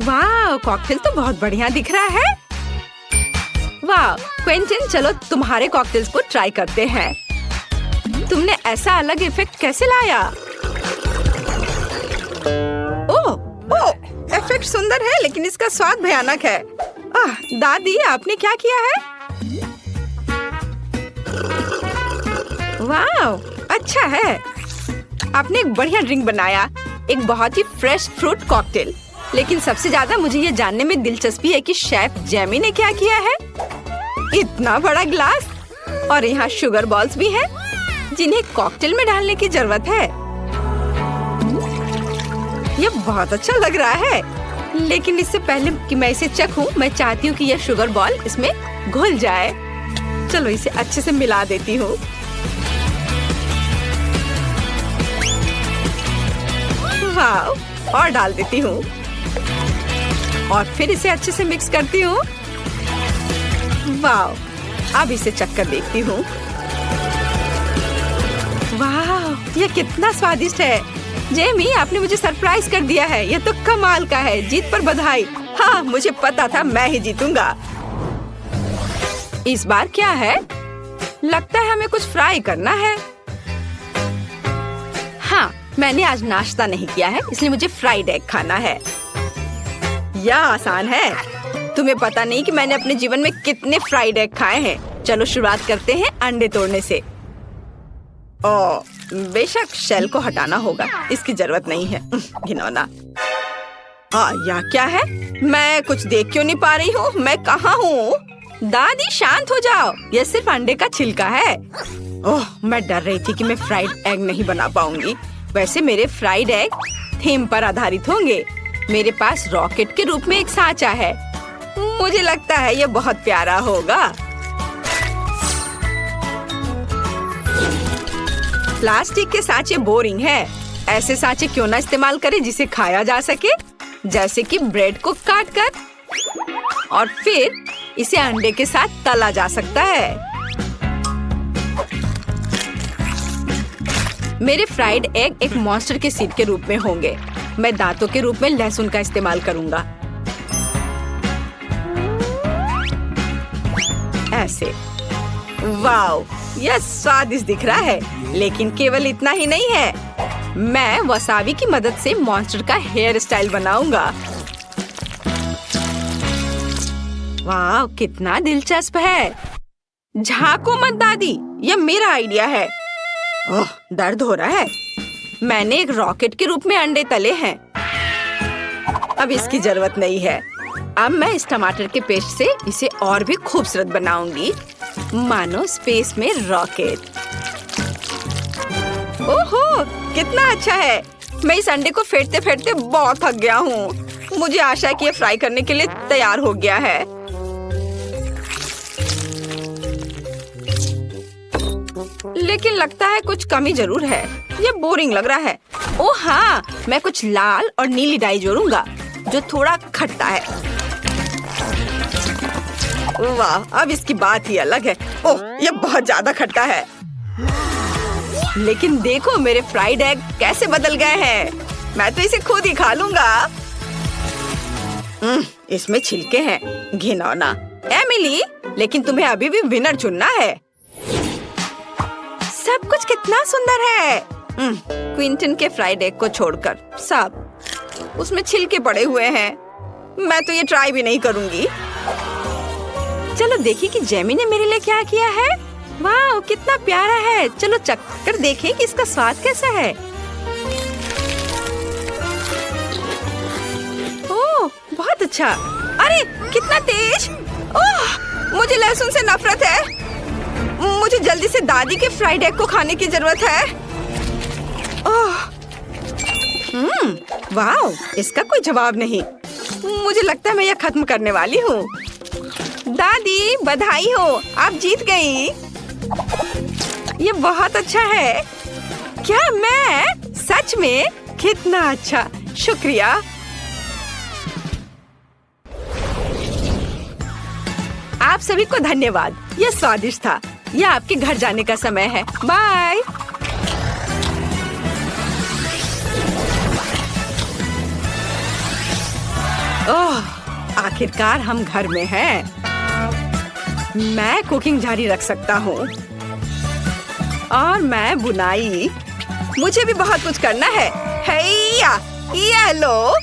वाह, कॉकटेल तो बहुत बढ़िया दिख रहा है। वाह क्विंटन, चलो तुम्हारे कॉकटेल्स को ट्राई करते हैं। तुमने ऐसा अलग इफेक्ट कैसे लाया? ओह, इफेक्ट सुंदर है लेकिन इसका स्वाद भयानक है। दादी, आपने क्या किया है? वाह, अच्छा है। आपने एक बढ़िया ड्रिंक बनाया, एक बहुत ही फ्रेश फ्रूट कॉकटेल। लेकिन सबसे ज्यादा मुझे ये जानने में दिलचस्पी है कि शेफ जेमी ने क्या किया है। इतना बड़ा ग्लास और यहाँ शुगर बॉल्स भी हैं, जिन्हें कॉकटेल में डालने की जरूरत है। ये बहुत अच्छा लग रहा है, लेकिन इससे पहले कि मैं इसे चखूं, मैं चाहती हूँ कि यह शुगर बॉल इसमें घुल जाए। चलो इसे अच्छे से मिला देती हूँ। वाह, और डाल देती हूँ और फिर इसे अच्छे से मिक्स करती हूँ। वाह, अब इसे चखकर देखती हूँ। वाह, ये कितना स्वादिष्ट है। जेमी, आपने मुझे सरप्राइज कर दिया है। ये तो कमाल का है। जीत पर बधाई। हाँ, मुझे पता था मैं ही जीतूंगा। इस बार क्या है? लगता है हमें कुछ फ्राई करना है। हाँ, मैंने आज नाश्ता नहीं किया है, इसलिए मुझे फ्राइड एग खाना है। यह आसान है। तुम्हें पता नहीं कि मैंने अपने जीवन में कितने फ्राइड एग खाए हैं। चलो शुरुआत करते हैं अंडे तोड़ने से। बेशक शेल को हटाना होगा, इसकी जरूरत नहीं है। घिनौना। यह क्या है? मैं कुछ देख क्यों नहीं पा रही हूँ? मैं कहाँ हूँ? दादी, शांत हो जाओ। यह सिर्फ अंडे का छिलका है। मैं डर रही थी कि मैं फ्राइड एग नहीं बना पाऊंगी। वैसे मेरे फ्राइड एग थीम पर आधारित होंगे। मेरे पास रॉकेट के रूप में एक सांचा है। मुझे लगता है यह बहुत प्यारा होगा। प्लास्टिक के सांचे बोरिंग है। ऐसे सांचे क्यों ना इस्तेमाल करें जिसे खाया जा सके, जैसे कि ब्रेड को काटकर और फिर इसे अंडे के साथ तला जा सकता है। मेरे फ्राइड एग एक मॉन्स्टर के सीड के रूप में होंगे। मैं दांतों के रूप में लहसुन का इस्तेमाल करूंगा। ऐसे। वाव, यह स्वादिष्ट दिख रहा है, लेकिन केवल इतना ही नहीं है। मैं वसाबी की मदद से मॉन्स्टर का हेयर स्टाइल बनाऊंगा। वाव, कितना दिलचस्प है। झांको मत दादी, यह मेरा आइडिया है। दर्द हो रहा है। मैंने एक रॉकेट के रूप में अंडे तले हैं। अब इसकी जरूरत नहीं है। अब मैं इस टमाटर के पेस्ट से इसे और भी खूबसूरत बनाऊंगी, मानो स्पेस में रॉकेट। ओहो, कितना अच्छा है। मैं इस अंडे को फेंटते फेंटते बहुत थक गया हूँ। मुझे आशा है कि ये फ्राई करने के लिए तैयार हो गया है। लेकिन लगता है कुछ कमी जरूर है। ये बोरिंग लग रहा है। ओह हाँ, मैं कुछ लाल और नीली डाई जोड़ूंगा जो थोड़ा खट्टा है। वाह, अब इसकी बात ही अलग है। ओह, ये बहुत ज्यादा खट्टा है। लेकिन देखो मेरे फ्राइड एग कैसे बदल गए हैं। मैं तो इसे खुद ही खा लूंगा। इसमें छिलके हैं। घिनौना। एमिली, लेकिन तुम्हें अभी भी विनर चुनना है। सब कुछ कितना सुंदर है। क्विंटन के फ्राइड एग को छोड़कर सब उसमें छिलके पड़े हुए हैं। मैं तो ये ट्राई भी नहीं करूंगी। चलो देखिए कि जेमी ने मेरे लिए क्या किया है। वाह, कितना प्यारा है। चलो चख कर देखें कि इसका स्वाद कैसा है। ओह, बहुत अच्छा। अरे कितना तेज। ओह, मुझे लहसुन से नफरत है। मुझे जल्दी से दादी के फ्राइड एग को खाने की जरूरत है। ओह, वाह, इसका कोई जवाब नहीं। मुझे लगता है मैं यह खत्म करने वाली हूँ। दादी, बधाई हो, आप जीत गई। ये बहुत अच्छा है। क्या मैं सच में? कितना अच्छा, शुक्रिया। आप सभी को धन्यवाद। यह स्वादिष्ट था। यह आपके घर जाने का समय है। बाय। ओह, आखिरकार हम घर में हैं। मैं कुकिंग जारी रख सकता हूँ और मैं बुनाई। मुझे भी बहुत कुछ करना है। हैया, ये लो,